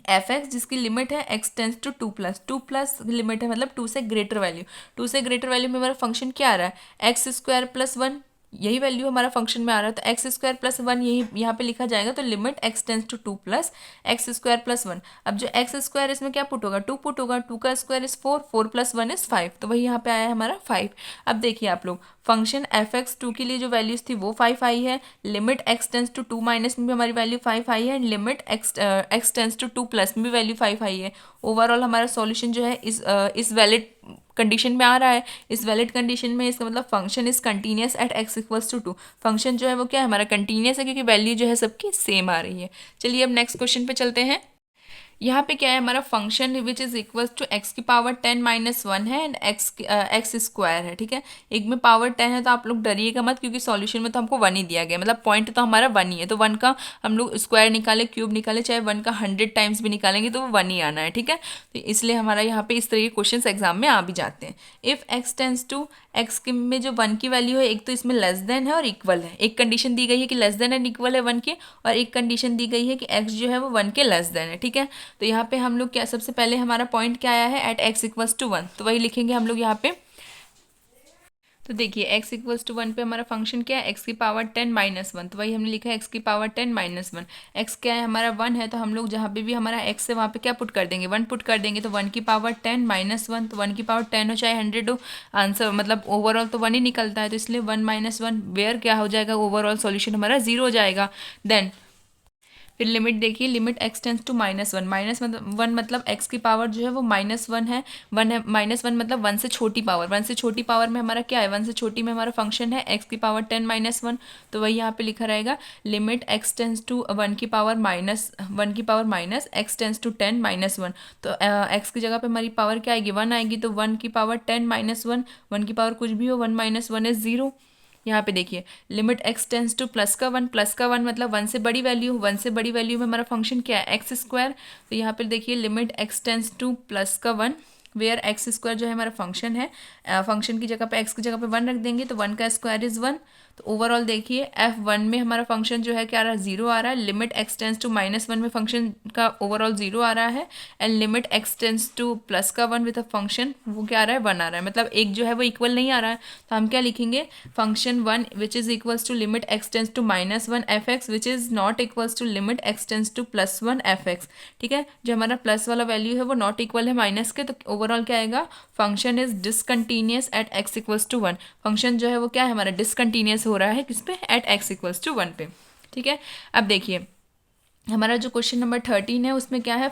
f(x) जिसकी लिमिट है x→2+, लिमिट है मतलब 2 से ग्रेटर वैल्यू। 2 से ग्रेटर वैल्यू में हमारा फंक्शन क्या आ रहा है x² + 1, यही वैल्यू हमारा फंक्शन में आ रहा है, तो x² + 1 यही यहाँ पे लिखा जाएगा। तो लिमिट x→2 + x² + 1। अब जो x² इसमें क्या पुट होगा 2 पुट होगा, 2 का स्क्वायर इज 4, 4 + 1 इज 5, तो वही यहाँ पे आया है हमारा 5। अब देखिए आप लोग फंक्शन f(x2) के लिए जो वैल्यूज थी वो 5 आई है, लिमिट x→2 माइनस में भी हमारी वैल्यू 5 आई है, लिमिट x→2+ में भी वैल्यू 5 आई है। ओवरऑल हमारा सॉल्यूशन जो है इस वैलिड कंडीशन में आ रहा है। इस वैलिड कंडीशन में इसका मतलब function is continuous eight x=2। Function जो है वो क्या है हमारा कंटिन्यूस है, क्योंकि वैल्यू जो है सबकी सेम आ रही है। चलिए अब नेक्स्ट क्वेश्चन पे चलते हैं। यहाँ पे क्या है हमारा function which is equal to x की पावर 10 - 1 है एंड एक्स स्क्वायर है, ठीक है। एक में पावर 10 है तो आप लोग डरिएगा मत, क्योंकि सॉल्यूशन में तो हमको 1 ही दिया गया, मतलब पॉइंट तो हमारा 1 ही है, तो 1 का हम लोग स्क्वायर निकाले, क्यूब निकाले, चाहे 1 का 100 टाइम्स भी निकालेंगे तो वो 1 ही आना है, ठीक है। तो इसलिए हमारा यहाँ पे इस तरह के क्वेश्चन एग्जाम में आ भी जाते हैं। If x tends to x में जो 1 की वैल्यू है, एक तो इसमें लेस देन है और इक्वल है, एक कंडीशन दी गई है कि लेस देन एंड इक्वल है 1 के, और एक कंडीशन दी गई है कि एक्स जो है वो 1 के लेस देन है, ठीक है। तो यहाँ पे हम लोग क्या, सबसे पहले हमारा पॉइंट क्या आया है, एट एक्स इक्वल्स टू 1, तो वही लिखेंगे हम लोग यहाँ पे। तो देखिए एक्स इक्वल्स टू 1 पे हमारा फंक्शन क्या है, एक्स की पावर 10 - 1, तो वही हमने लिखा है एक्स की पावर 10 - 1। एक्स क्या है हमारा 1 है, तो हम लोग जहाँ पे भी हमारा एक्स है वहाँ पे क्या पुट कर देंगे, 1 पुट कर देंगे, तो 1 की पावर 10 - 1, तो 1 की पावर 10 हो चाहे 100 हो, आंसर मतलब ओवरऑल तो 1 ही निकलता है, तो इसलिए 1 - 1 वेयर क्या हो जाएगा, ओवरऑल सॉल्यूशन हमारा 0 हो जाएगा। देन फिर लिमिट देखिए, लिमिट एक्स टेंस टू -1, -1 मतलब एक्स की पावर जो है वो -1 है, 1 है, -1 मतलब 1 से छोटी पावर, 1 से छोटी पावर में हमारा क्या है, 1 से छोटी में हमारा फंक्शन है एक्स की पावर 10 - 1, तो वही यहाँ पे लिखा रहेगा लिमिट एक्स टेंस टू 1 की power minus x tends to 10 - 1, तो एक्स की जगह पे हमारी पावर क्या आएगी, 1 आएगी, तो 1 की पावर 10 - 1, 1 की पावर कुछ भी हो, 1 - 1 इज 0। यहाँ पे देखिए लिमिट एक्स टेंस टू +1 मतलब 1 से बड़ी वैल्यू, 1 से बड़ी वैल्यू में हमारा फंक्शन क्या है, एक्स स्क्वायर, तो यहाँ पे देखिए limit x tends to +1 where x square जो है हमारा फंक्शन है, फंक्शन की जगह पे एक्स की जगह पे 1 रख देंगे, तो 1 का स्क्वायर इज 1। तो ओवरऑल देखिए F1 में हमारा फंक्शन जो है क्या आ रहा है, 0 आ रहा है, लिमिट एक्स टेंस टू -1 में फंक्शन का ओवरऑल 0 आ रहा है, and limit x tends to +1 with a function वो क्या आ रहा है, 1 आ रहा है, मतलब एक जो है वो इक्वल नहीं आ रहा है, तो हम क्या लिखेंगे, function 1 which is equals to limit x tends to -1 fx which is not equals to limit x tends to +1 fx, ठीक है। जो हमारा प्लस वाला वैल्यू है वो नॉट इक्वल है माइनस के, तो ओवरऑल क्या आएगा, function is discontinuous at x equals to 1, function जो है वो क्या है हमारा डिसकंटिन्यूअस हो रहा है किस पे, एट एक्स इक्वल्स टू 1 पे, ठीक है। अब देखिए हमारा जो क्वेश्चन नंबर 13 है उसमें क्या है,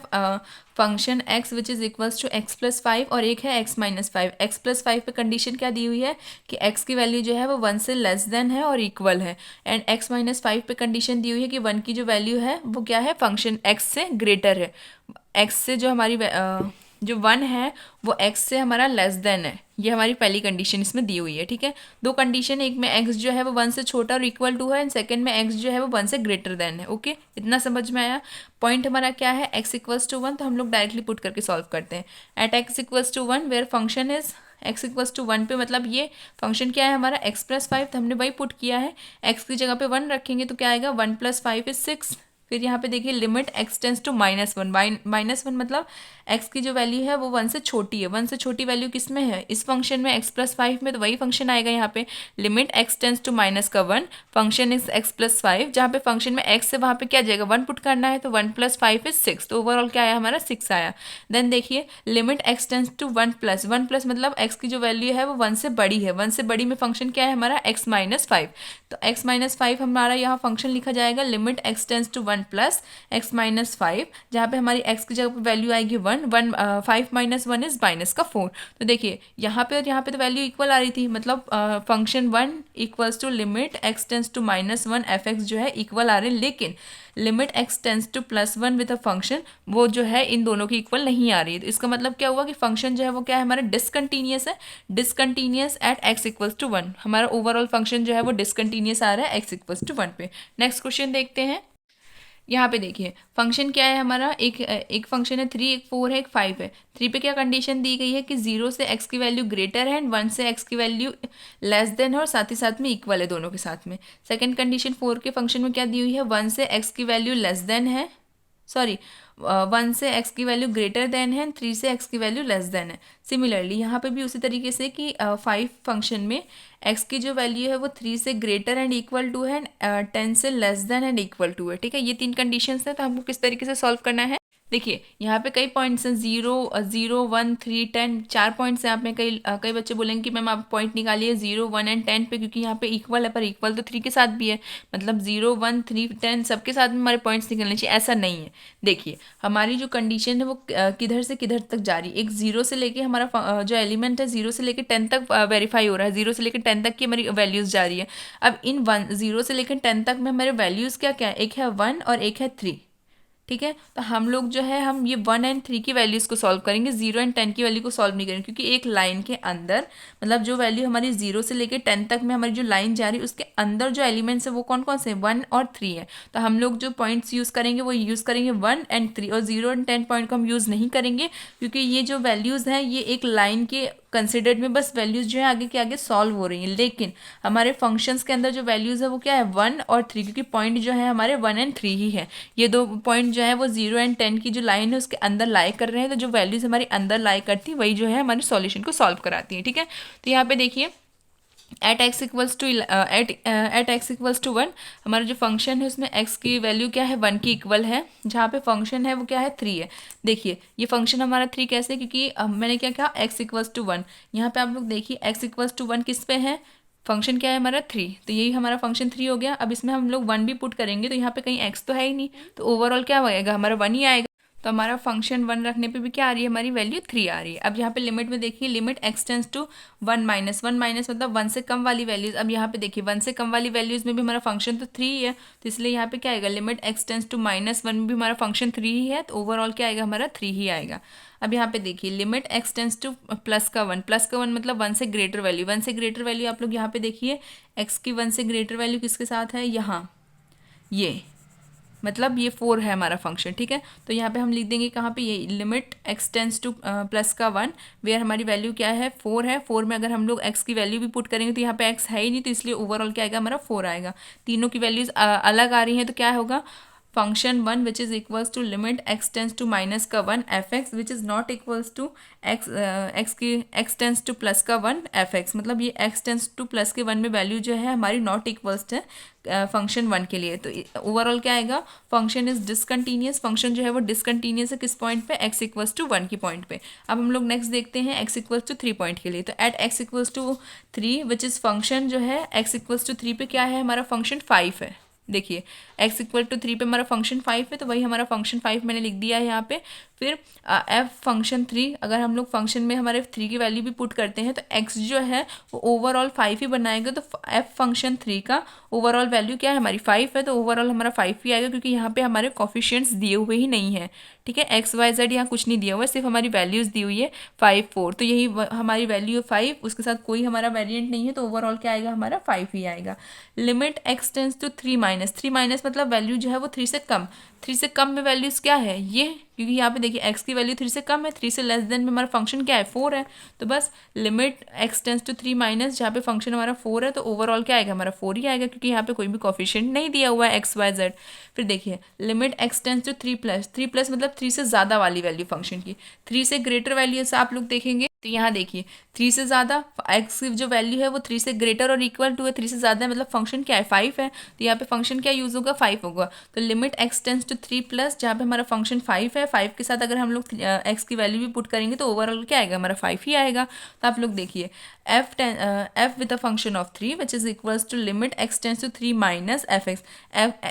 function x which is equals to x+5 और एक है x-5, x+5 पे कंडीशन क्या दी हुई है कि x की वैल्यू जो है वो 1 से लेस देन है और इक्वल है, एंड x-5 पे कंडीशन दी हुई है कि 1 की जो वैल्यू है वो क्या है, फंक्शन x से ग्रेटर है, x से जो हमारी जो 1 है वो x से हमारा लेस देन है, ये हमारी पहली कंडीशन इसमें दी हुई है, ठीक है। दो कंडीशन, एक में x जो है वो 1 से छोटा और इक्वल टू है, एंड सेकंड में x जो है वो 1 से ग्रेटर देन है, ओके, इतना समझ में आया। पॉइंट हमारा क्या है, x इक्वल्स टू 1, तो हम लोग डायरेक्टली पुट करके सॉल्व करते हैं, at x equals to 1 where function is x equals to 1 पे, मतलब ये फंक्शन क्या है हमारा x+5, तो हमने वही पुट किया है, x की जगह पे 1 रखेंगे तो क्या आएगा, 1 + 5 इज 6। फिर यहाँ पे देखिए लिमिट एक्स टेंस टू -1, -1 मतलब एक्स की जो वैल्यू है वो 1 से छोटी है, 1 से छोटी वैल्यू किस में है, इस फंक्शन में x+5 में, तो वही फंक्शन आएगा यहाँ पे, limit x tends to -1 function is x+5, जहाँ पे फंक्शन में x है वहाँ पे क्या जाएगा, 1 पुट करना है, तो 1 + 5 इज 6, तो ओवरऑल क्या आया हमारा 6 आया। देन देखिए लिमिट एक्स टेंस टू 1 + मतलब x की जो वैल्यू है वो 1 से बड़ी है, 1 से बड़ी में फंक्शन क्या है हमारा x-5, तो x-5 हमारा यहाँ फंक्शन लिखा जाएगा limit x tends to 1 + x-5, जहाँ पे हमारी x की जगह पे वैल्यू आएगी 1, 5 - 1 इज -4, तो देखिए यहाँ पे और यहाँ पे तो वैल्यू इक्वल आ रही थी, मतलब function 1 equals to limit x tends to -1 fx जो है इक्वल आ रहे हैं, लेकिन limit x tends to +1 with a function वो जो है इन दोनों की इक्वल नहीं आ रही है, तो इसका मतलब क्या हुआ कि फंक्शन जो है वो क्या है हमारा डिसकंटीन्यूअस है, discontinuous at x equals to 1, हमारा ओवरऑल फंक्शन जो है वो डिसकंटीन्यूअस आ रहा है x इक्वल्स टू 1 पे। नेक्स्ट क्वेश्चन देखते हैं, यहाँ पे देखिए फंक्शन क्या है हमारा, एक फंक्शन है 3, एक 4 है, एक 5 है। 3 पे क्या कंडीशन दी गई है कि 0 से x की वैल्यू ग्रेटर है एंड 1 से x की वैल्यू लेस देन है और साथ ही साथ में इक्वल है दोनों के साथ में। सेकंड कंडीशन 4 के फंक्शन में क्या दी हुई है, 1 से x की वैल्यू लेस देन है, सॉरी 1 से x की वैल्यू ग्रेटर देन है, 3 से x की वैल्यू लेस देन है। सिमिलरली यहाँ पे भी उसी तरीके से कि 5 फंक्शन में x की जो वैल्यू है वो 3 से ग्रेटर एंड इक्वल टू है, 10 से less than and equal to है, ठीक है। ये 3 कंडीशंस है, तो हमको किस तरीके से सॉल्व करना है, देखिए यहाँ पे कई पॉइंट्स हैं, 0, 0, 1, 3, 10, 4 पॉइंट्स हैं। आप में कई बच्चे बोलेंगे कि मैम आप पॉइंट निकालिए 0, 1 एंड 10 पे, क्योंकि यहाँ पे इक्वल है, पर इक्वल तो 3 के साथ भी है, मतलब 0, 1, 3, 10 सबके साथ में हमारे पॉइंट्स निकलने चाहिए, ऐसा नहीं है। देखिए हमारी जो कंडीशन है वो किधर से किधर तक जा रही है, एक 0 से लेके हमारा जो एलिमेंट है 0 से लेकर 10 तक वेरीफाई हो रहा है, 0 से लेकर 10 तक की हमारी वैल्यूज़ जा रही है। अब इन 0 से लेकर 10 तक में हमारे वैल्यूज़ क्या क्या है, एक है 1 और एक है 3, ठीक है। तो हम लोग जो है हम ये 1 एंड 3 की वैल्यूज़ को सॉल्व करेंगे, 0 एंड 10 की वैल्यू को सॉल्व नहीं करेंगे, क्योंकि एक लाइन के अंदर मतलब जो वैल्यू हमारी 0 से लेकर 10 तक में हमारी जो लाइन जा रही है उसके अंदर जो एलिमेंट्स है वो कौन कौन से हैं, 1 और 3 है। तो हम लोग जो पॉइंट्स यूज़ करेंगे वो यूज़ करेंगे 1 एंड 3, और 0 एंड 10 पॉइंट को हम यूज़ नहीं करेंगे, क्योंकि ये जो वैल्यूज़ हैं ये एक लाइन के कंसिडर्ड में बस वैल्यूज़ जो है आगे के आगे सॉल्व हो रही हैं। लेकिन हमारे फंक्शंस के अंदर जो वैल्यूज़ है वो क्या है, 1 और 3, क्योंकि पॉइंट जो है हमारे 1 एंड 3 ही है। ये दो पॉइंट जो है वो 0 एंड 10 की जो लाइन है उसके अंदर लाई कर रहे हैं, तो जो वैल्यूज़ हमारी अंदर लाई करती है वही जो है हमारे सॉल्यूशन को सॉल्व कराती है। ठीक है। तो यहाँ पे देखिए at x equals to at x equals to 1, हमारा जो फंक्शन है उसमें एक्स की वैल्यू क्या है, 1 की इक्वल है, जहाँ पे फंक्शन है वो क्या है, 3 है। देखिए ये फंक्शन हमारा 3 कैसे, क्योंकि मैंने क्या कहा एक्स इक्वल्स टू 1, यहाँ पे आप लोग देखिए एक्स इक्वल्स टू 1 किस पे है, फंक्शन क्या है हमारा 3, तो यही हमारा फंक्शन 3 हो गया। अब इसमें हम लोग 1 भी पुट करेंगे तो यहाँ पे कहीं एक्स तो है ही नहीं, तो ओवरऑल क्या आएगा हमारा 1 ही आएगा। तो हमारा फंक्शन 1 रखने पे भी क्या आ रही है, हमारी वैल्यू 3 आ रही है। अब यहाँ पे लिमिट में देखिए, limit x tends to 1 minus 1 minus मतलब 1 से कम वाली वैल्यूज़। अब यहाँ पे देखिए 1 से कम वाली वैल्यूज़ में भी हमारा फंक्शन तो 3 ही है, तो इसलिए यहाँ पे क्या आएगा, लिमिट एक्स टेंस टू -1 में भी हमारा फंक्शन 3 ही है, तो ओवरऑल क्या आएगा हमारा 3 ही आएगा। अब यहाँ पे देखिए लिमिट एक्स टेंस टू +1 मतलब 1 से ग्रेटर वैल्यू, 1 से ग्रेटर वैल्यू आप लोग यहाँ पे देखिए एक्स की 1 से ग्रेटर वैल्यू किसके साथ है, यहाँ ये मतलब ये 4 है हमारा फंक्शन। ठीक है। तो यहाँ पे हम लिख देंगे कहाँ पे, ये limit x tends to +1 where हमारी वैल्यू क्या है, 4 है। 4 में अगर हम लोग एक्स की वैल्यू भी पुट करेंगे तो यहाँ पे एक्स है ही नहीं, तो इसलिए ओवरऑल क्या आएगा हमारा 4 आएगा। तीनों की वैल्यूज़ अलग आ रही हैं तो क्या होगा, function 1 which is equals to limit x tends to -1 f x which is not equals to x tends to +1 f x, मतलब ये एक्स टेंस टू +1 में वैल्यू जो है हमारी नॉट इक्वल्स है फंक्शन 1 के लिए। तो ओवरऑल क्या आएगा, फंक्शन इज डिसकंटीन्यूअस, फंक्शन जो है वो डिसकंटीन्यूअस है किस पॉइंट पे, एक्स इक्वल्स टू 1 की पॉइंट पे। अब हम लोग नेक्स्ट देखते हैं एक्स इक्वल्स टू 3 पॉइंट के लिए। तो at x equals to 3 which is function जो है एक्स इक्वल्स टू 3 पे क्या है, हमारा फंक्शन 5 है। देखिए एक्स इक्वल टू 3 पे हमारा फंक्शन 5 है, तो वही हमारा फंक्शन 5 मैंने लिख दिया है यहाँ पे। फिर एफ फंक्शन 3, अगर हम लोग फंक्शन में हमारे 3 की वैल्यू भी पुट करते हैं तो एक्स जो है वो ओवरऑल 5 ही बनाएगा, तो एफ फंक्शन 3 का ओवरऑल वैल्यू क्या है हमारी 5 है, तो ओवरऑल हमारा 5 ही आएगा, क्योंकि यहाँ पे हमारे कोफिशिएंट्स दिए हुए ही नहीं है। ठीक है, एक्स वाई जेड यहाँ कुछ नहीं दिया हुआ है, सिर्फ हमारी वैल्यूज़ दी हुई है 5 4, तो यही हमारी वैल्यू है 5, उसके साथ कोई हमारा वेरिएंट नहीं है, तो ओवरऑल क्या आएगा हमारा 5 ही आएगा। Limit x tends to 3 minus मतलब वैल्यू जो है वो 3 से कम, 3 से कम में वैल्यूज़ क्या है ये, क्योंकि यहाँ पे देखिए एक्स की वैल्यू 3 से कम है, 3 से लेस देन में हमारा फंक्शन क्या है 4 है, तो बस limit x tends to 3 minus, जहाँ पे फंक्शन हमारा 4 है, तो ओवरऑल क्या आएगा हमारा 4 ही आएगा, क्योंकि यहाँ पे कोई भी कोफिशिएंट नहीं दिया हुआ है एक्स वाई जेड। फिर देखिए limit x tends to 3 plus मतलब 3 से ज़्यादा वाली वैल्यू फंक्शन की, 3 से ग्रेटर वैल्यू से आप लोग देखेंगे तो यहाँ देखिए 3 से ज़्यादा, एक्स की जो वैल्यू है वो 3 से ग्रेटर और इक्वल टू है, 3 से ज़्यादा है मतलब फंक्शन क्या है 5 है, तो यहाँ पे फंक्शन क्या यूज़ होगा 5 होगा। तो limit x tends to 3 plus, जहाँ पे हमारा फंक्शन 5 है, 5 के साथ अगर हम लोग एक्स की वैल्यू भी पुट करेंगे तो ओवरऑल क्या आएगा हमारा 5 ही आएगा। तो आप लोग देखिए f with a function of 3 which is equals to limit x tends to 3 minus f x,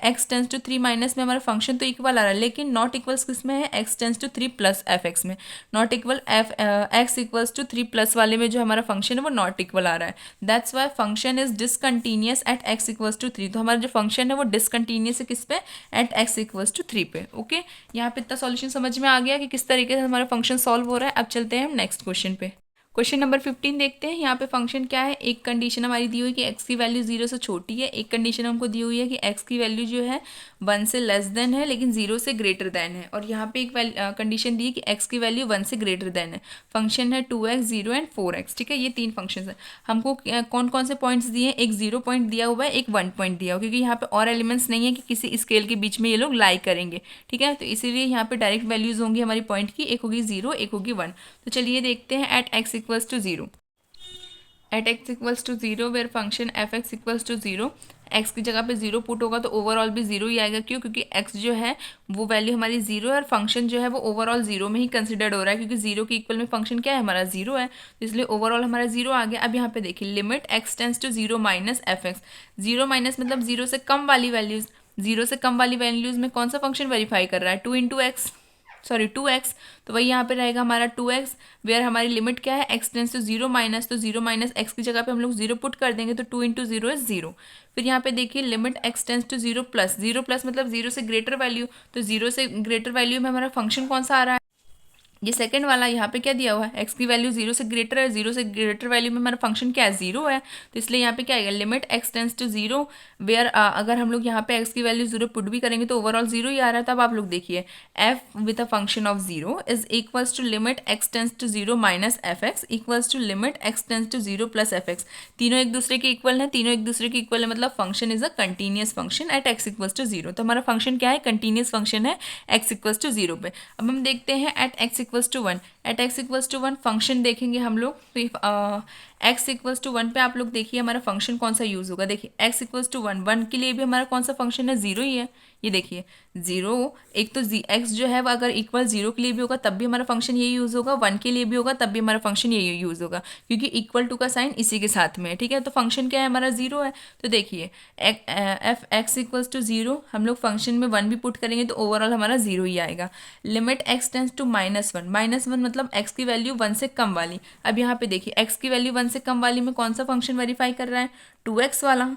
x tends to 3 minus में हमारा फंक्शन तो इक्वल आ रहा है, लेकिन नॉट इक्वल्स किस में है, x tends to 3 plus f x में, not equal f x equals to 3 plus वाले में जो हमारा फंक्शन है वो नॉट इक्वल आ रहा है। That's why function is discontinuous at x equals to 3, तो हमारा जो फंक्शन है वो डिसकंटीन्यूअस है किस पे, एट एक्स इक्वल्स टू 3 पे। ओके, यहाँ पे इतना सॉल्यूशन समझ में आ गया कि किस तरीके से हमारा फंक्शन सॉल्व हो रहा है। अब चलते हैं हम नेक्स्ट क्वेश्चन पे। क्वेश्चन नंबर 15 देखते हैं। यहाँ पे फंक्शन क्या है, एक कंडीशन हमारी दी हुई है कि एक्स की वैल्यू 0 से छोटी है, एक कंडीशन हमको दी हुई है कि एक्स की वैल्यू जो है 1 से लेस देन है लेकिन 0 से ग्रेटर देन है, और यहाँ पे एक कंडीशन दी है कि एक्स की वैल्यू 1 से ग्रेटर देन है। फंक्शन है 2x 0 एंड 4x। ठीक है, ये 3 फंक्शन है। हमको कौन कौन से पॉइंट्स दिए हैं, एक 0 पॉइंट दिया हुआ है, एक 1 पॉइंट दिया हुआ है, क्योंकि यहाँ पे और एलिमेंट्स नहीं है कि किसी स्केल के बीच में ये लोग लाई करेंगे। ठीक है, तो इसीलिए यहाँ पे डायरेक्ट वैल्यूज होंगी हमारी पॉइंट की, एक होगी 0 एक होगी 1। तो चलिए देखते हैं at x equals to 0, at x equals to 0 where function f x equals to 0, x की जगह पे 0 पुट होगा तो ओवरऑल भी 0 ही आएगा। क्यों, क्योंकि एक्स जो है वो वैल्यू हमारी 0 है और फंक्शन जो है वो ओवरऑल 0 में ही कंसिडर्ड हो रहा है, क्योंकि 0 के इक्वल में फंक्शन क्या है हमारा 0 है, तो इसलिए ओवरऑल हमारा 0 आ गया। अब यहाँ पे देखिए limit x tends to 0 minus f x, 0 minus मतलब 0 से कम वाली वैल्यूज़, 0 से कम वाली वैल्यूज़ में कौन सा फंक्शन वेरीफाई कर रहा है, 2 इंटू एक्स, सॉरी 2x, तो वही यहाँ पे रहेगा हमारा 2x, वेयर हमारी लिमिट क्या है, x टेंस टू 0 माइनस, तो 0 माइनस x की जगह पे हम लोग 0 पुट कर देंगे, तो 2 इंटू 0 इज 0। फिर यहाँ पे देखिए limit x tends to 0 plus, 0 plus मतलब 0 से ग्रेटर वैल्यू, तो 0 से ग्रेटर वैल्यू में हमारा फंक्शन कौन सा आ रहा है, ये सेकंड वाला। यहाँ पे क्या दिया हुआ है, x की वैल्यू 0 से ग्रेटर है, 0 से ग्रेटर वैल्यू में हमारा फंक्शन क्या है, 0 है, तो इसलिए यहाँ पे क्या आएगा, limit x tends to 0 where, अगर हम लोग यहाँ पे x की वैल्यू 0 पुट भी करेंगे तो ओवरऑल 0 ही आ रहा है। तब आप लोग देखिए f with a function of 0 is equals to limit x tends to 0 minus f x equals to limit x tends to 0 plus f x. तीनों एक दूसरे के इक्वल है, तीनों एक दूसरे के इक्वल है, मतलब function is a continuous function at x equals to 0। तो हमारा फंक्शन क्या है, कंटिन्यूस फंक्शन है x इक्वल्स टू 0 पे। अब हम देखते हैं at x equals to 1, at x equals to 1 function देखेंगे हम लोग, तो x इक्वल्स टू 1 पे आप लोग देखिए हमारा फंक्शन कौन सा यूज़ होगा। देखिए x इक्वल्स टू 1, 1 के लिए भी हमारा कौन सा फंक्शन है, 0 ही है। ये देखिए 0, एक तो x जो है वो अगर इक्वल 0 के लिए भी होगा तब भी हमारा फंक्शन यही यूज़ होगा, 1 के लिए भी होगा तब भी हमारा फंक्शन यही यूज़ होगा, क्योंकि इक्वल टू का साइन इसी के साथ में है, ठीक है। तो फंक्शन क्या है हमारा, 0 है। तो देखिए एफ एक्स इक्वल्स टू 0, हम लोग फंक्शन में 1 भी पुट करेंगे तो ओवरऑल हमारा 0 ही आएगा। लिमिट x टेंस टू -1, -1 मतलब x की वैल्यू 1 से कम वाली। अब यहाँ पे देखिए x की वैल्यू 1 से कम वाली में कौन सा फंक्शन वेरीफाई कर रहा है, 2x वाला,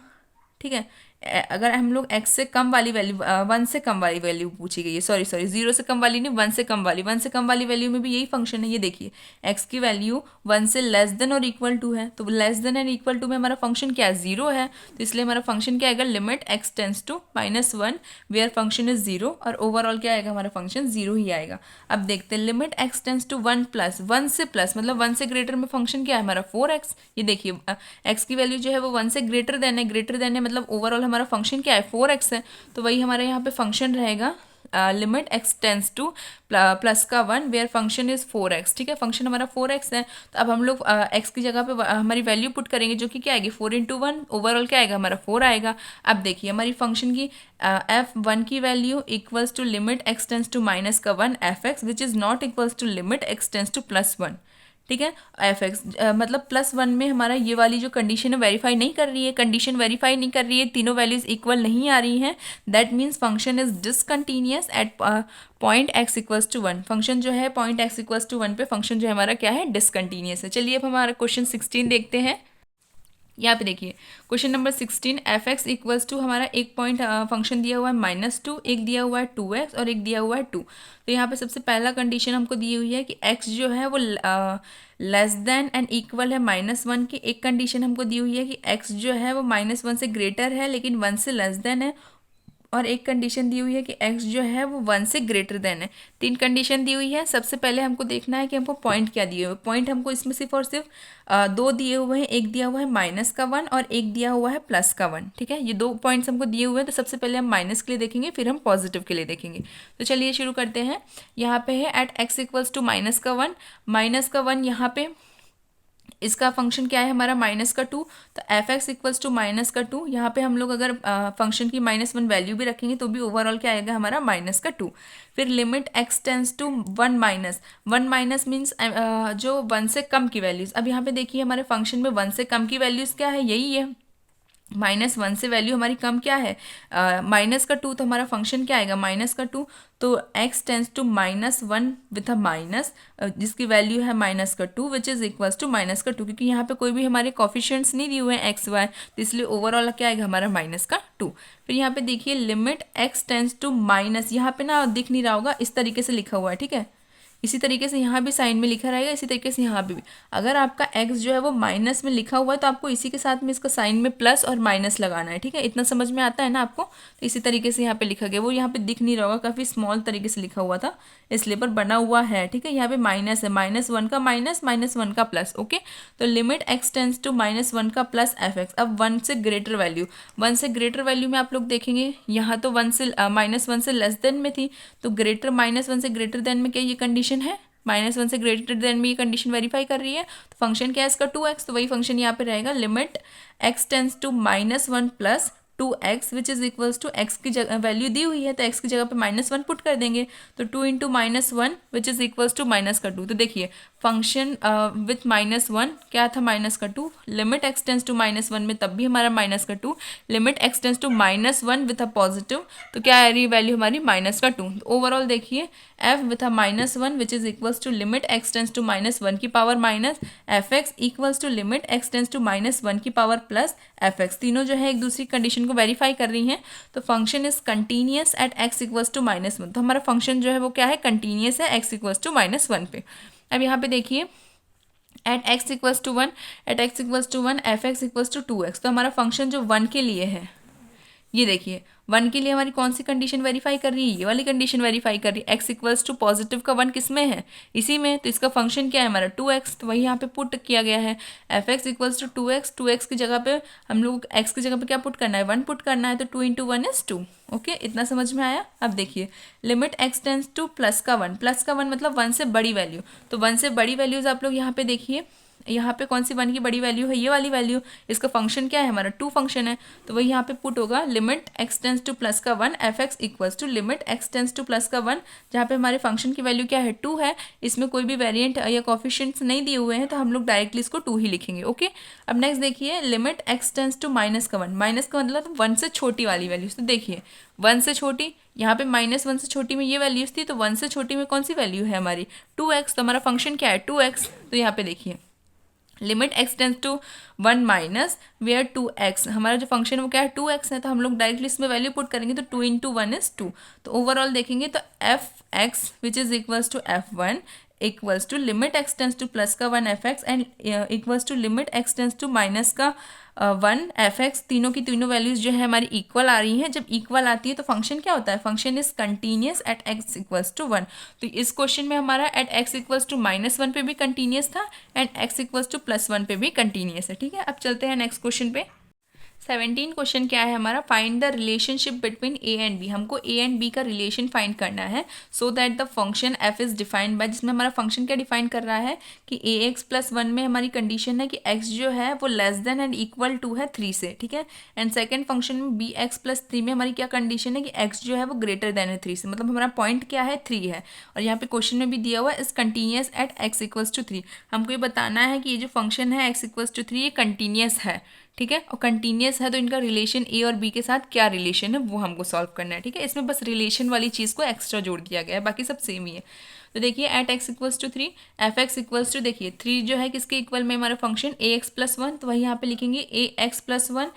ठीक है। अगर हम लोग x से कम वाली वैल्यू, 1 से कम वाली वैल्यू पूछी गई है, सॉरी 0 से कम वाली नहीं, 1 से कम वाली, 1 से कम वाली वैल्यू में भी यही फंक्शन है। ये देखिए x की वैल्यू 1 से लेस देन और इक्वल टू है, तो less than and equal to में हमारा फंक्शन क्या है, 0 है, तो इसलिए हमारा फंक्शन क्या आएगा, limit x tends to -1 where function is 0, और ओवरऑल क्या आएगा हमारा फंक्शन 0 ही आएगा। अब देखते हैं limit x tends to 1 plus, 1 से प्लस मतलब 1 से ग्रेटर में फंक्शन क्या है हमारा 4x। ये देखिए x की वैल्यू जो है वो 1 से ग्रेटर देन है, ग्रेटर देन है मतलब ओवरऑल हमारा फंक्शन क्या है, 4x है, तो वही हमारे यहाँ पे फंक्शन रहेगा limit x tends to plus का 1 वेयर फंक्शन इज 4x, ठीक है। फंक्शन हमारा 4x है, तो अब हम लोग x की जगह पे हमारी वैल्यू पुट करेंगे जो कि क्या आएगी, 4 इंटू 1, ओवरऑल क्या आएगा हमारा 4 आएगा। अब देखिए हमारी फंक्शन की f1 की value equals to limit x tends to minus का 1 f x which is not equals to limit x tends to +1, ठीक है। एफ एक्स मतलब +1 में हमारा ये वाली जो कंडीशन है वेरीफाई नहीं कर रही है, कंडीशन वेरीफाई नहीं कर रही है, तीनों वैल्यूज इक्वल नहीं आ रही हैं, that means function is discontinuous at point x equals to 1। Function जो है पॉइंट x इक्वल्स टू 1 पे फंक्शन जो है हमारा क्या है, डिसकंटिन्यूअस है। चलिए अब हमारा क्वेश्चन 16 देखते हैं। यहाँ पे देखिए question number 16, f x equals to हमारा एक पॉइंट फंक्शन दिया हुआ है -2, एक दिया हुआ है 2x और एक दिया हुआ है 2। तो यहाँ पे सबसे पहला कंडीशन हमको दी हुई है कि x जो है वो लेस देन एंड इक्वल है -1 की। एक कंडीशन हमको दी हुई है कि x जो है वो -1 से ग्रेटर है लेकिन 1 से लेस देन है, और एक कंडीशन दी हुई है कि x जो है वो 1 से ग्रेटर देन है। 3 कंडीशन दी हुई है। सबसे पहले हमको देखना है कि हमको पॉइंट क्या दिए हुए, पॉइंट हमको इसमें सिर्फ और सिर्फ 2 दिए हुए हैं, एक दिया हुआ है -1 और एक दिया हुआ है +1, ठीक है। ये 2 पॉइंट्स हमको दिए हुए हैं, तो सबसे पहले हम माइनस के लिए देखेंगे फिर हम पॉजिटिव के लिए देखेंगे। तो चलिए शुरू करते हैं। यहाँ पे है एट x इक्वल्स टू -1 यहाँ पे इसका फंक्शन क्या है हमारा -2, तो एफ एक्स इक्वल्स टू -2। यहाँ पे हम लोग अगर फंक्शन की -1 वैल्यू भी रखेंगे तो भी ओवरऑल क्या आएगा हमारा -2। फिर limit x tends to 1 minus means जो 1 से कम की वैल्यूज़। अब यहाँ पे देखिए हमारे फंक्शन में 1 से कम की वैल्यूज़ क्या है, यही है, -1 से वैल्यू हमारी कम क्या है, -2, तो हमारा फंक्शन क्या आएगा -2। तो x tends to -1 with a minus जिसकी वैल्यू है -2 विच इज़ इक्वल्स टू -2, क्योंकि यहाँ पे कोई भी हमारे कॉफिशिएंट्स नहीं दिए हुए हैं x y, तो इसलिए ओवरऑल क्या आएगा हमारा -2। फिर यहाँ पे देखिए limit x tends to minus, यहाँ पे ना दिख नहीं रहा होगा, इस तरीके से लिखा हुआ है, ठीक है। इसी तरीके से यहाँ भी साइन में लिखा रहेगा, इसी तरीके से यहाँ पे भी। अगर आपका x जो है वो माइनस में लिखा हुआ है तो आपको इसी के साथ में इसका साइन में प्लस और माइनस लगाना है, ठीक है। इतना समझ में आता है ना आपको, तो इसी तरीके से यहाँ पे लिखा गया। वो यहाँ पे दिख नहीं रहा होगा, काफ़ी स्मॉल तरीके से लिखा हुआ था इसलिए, पर बना हुआ है, ठीक है। यहाँ पे माइनस है, -1 का माइनस, -1 का प्लस, ओके। तो लिमिट x टेंस टू -1 का प्लस एफ एक्स। अब 1 से ग्रेटर वैल्यू, 1 से ग्रेटर वैल्यू में आप लोग देखेंगे यहाँ तो 1 से -1 से लेस देन में थी, तो ग्रेटर -1 से ग्रेटर देन में क्या ये कंडीशन है, -1 से ग्रेटर देन में ये कंडीशन वेरीफाई कर रही है, तो फंक्शन क्या है इसका 2x, तो वही फंक्शन यहाँ पे रहेगा, limit x tends to -1 plus 2x which is equals to x की जगह वैल्यू दी हुई है तो x की जगह पे -1 पुट कर देंगे, तो 2 into -1 which is equals to -2। तो देखिए फंक्शन विथ -1 क्या था, -2, लिमिट x टेंस टू -1 में तब भी हमारा -2, limit x tends to -1 with a positive, तो क्या आ रही है वैल्यू हमारी -2। ओवरऑल देखिए f with a -1 which is equals to limit x tends to -1 की power minus fx equals to limit x tends to -1 की पावर प्लस fx, तीनों जो है एक दूसरी कंडीशन को वेरीफाई कर रही हैं। तो function is continuous at x equals to -1, तो हमारा फंक्शन जो है वो क्या है, कंटिन्यूस है x इक्वल्स टू -1 पे। अब यहाँ पे देखिए at x equals to 1, at x equals to 1 f x equals to 2x, तो हमारा फंक्शन जो 1 के लिए है, ये देखिए 1 के लिए हमारी कौन सी कंडीशन वेरीफाई कर रही है, ये वाली कंडीशन वेरीफाई कर रही है। x इक्वल्स टू पॉजिटिव का 1 किस में है, इसी में, तो इसका फंक्शन क्या है हमारा 2x, तो वही यहाँ पे पुट किया गया है। F x equals to 2x, 2x की जगह पे हम लोग x की जगह पे क्या पुट करना है, 1 पुट करना है, तो 2 इंटू 1 इज 2। ओके, इतना समझ में आया। अब देखिए limit x tends to plus का 1, प्लस का 1 मतलब 1 से बड़ी वैल्यू, तो 1 से बड़ी वैल्यूज आप लोग यहाँ पे देखिए, यहाँ पे कौन सी 1 की बड़ी वैल्यू है, ये वाली वैल्यू। इसका फंक्शन क्या है हमारा 2 फंक्शन है, तो वही यहाँ पे पुट होगा limit x tends to plus का 1 f x equals to limit x tends to plus का 1, जहाँ पे हमारे फंक्शन की वैल्यू क्या है 2 है, इसमें कोई भी वेरिएंट या कॉफिशिएंट्स नहीं दिए हुए हैं, तो हम लोग डायरेक्टली इसको 2 ही लिखेंगे। ओके, अब नेक्स्ट देखिए limit x tends to minus का 1, माइनस का मतलब 1 से छोटी वाली वैल्यूज, तो देखिए 1 से छोटी, यहाँ पे -1 से छोटी में ये वैल्यूज थी, तो 1 से छोटी में कौन सी वैल्यू है हमारी 2x, तो हमारा फंक्शन क्या है 2x, तो यहाँ पे देखिए limit x tends to 1 minus where 2x, हमारा जो फंक्शन है वो क्या है 2x है, तो हम लोग डायरेक्टली इसमें वैल्यू पुट करेंगे, तो 2 इंटू 1 इज 2। तो ओवरऑल देखेंगे तो f x which is equals to f1 equals to limit x tends to plus का 1 f x and equals to limit x tends to minus का 1 एफ एक्स, तीनों की तीनों वैल्यूज जो है हमारी इक्वल आ रही हैं। जब इक्वल आती है तो फंक्शन क्या होता है, function is continuous at x equals to 1। तो इस क्वेश्चन में हमारा एट x इक्वल्स टू -1 पे भी कंटिन्यूस था एंड x इक्वल्स टू +1 पे भी कंटिन्यूस है। ठीक है, अब चलते हैं नेक्स्ट क्वेश्चन पे। 17 क्वेश्चन क्या है हमारा, find the relationship between a and b. हमको ए एंड बी का रिलेशन फाइंड करना है so that the function f is defined by, जिसमें हमारा फंक्शन क्या डिफाइन कर रहा है कि ए एक्स प्लस 1 में हमारी कंडीशन है कि एक्स जो है वो less than and equal to है 3 से। ठीक है, एंड सेकंड फंक्शन में बी एक्स प्लस 3 में हमारी क्या कंडीशन है कि एक्स जो है वो ग्रेटर देन है 3 से, मतलब हमारा पॉइंट क्या है 3 है, और यहाँ पे क्वेश्चन में भी दिया हुआ है is continuous at x equals to 3। हमको ये बताना है कि ये जो फंक्शन है एक्स इक्वल्स टू 3 ये कंटिन्यूस है। ठीक है, और कंटिन्यूस है तो इनका रिलेशन ए और बी के साथ क्या रिलेशन है वो हमको सॉल्व करना है। ठीक है, इसमें बस रिलेशन वाली चीज़ को एक्स्ट्रा जोड़ दिया गया है, बाकी सब सेम ही है। तो देखिए at x equals to 3 f x equals to, देखिए 3 जो है किसके इक्वल में हमारा फंक्शन ए एक्स प्लस 1, तो वही यहाँ पे लिखेंगे a x plus 1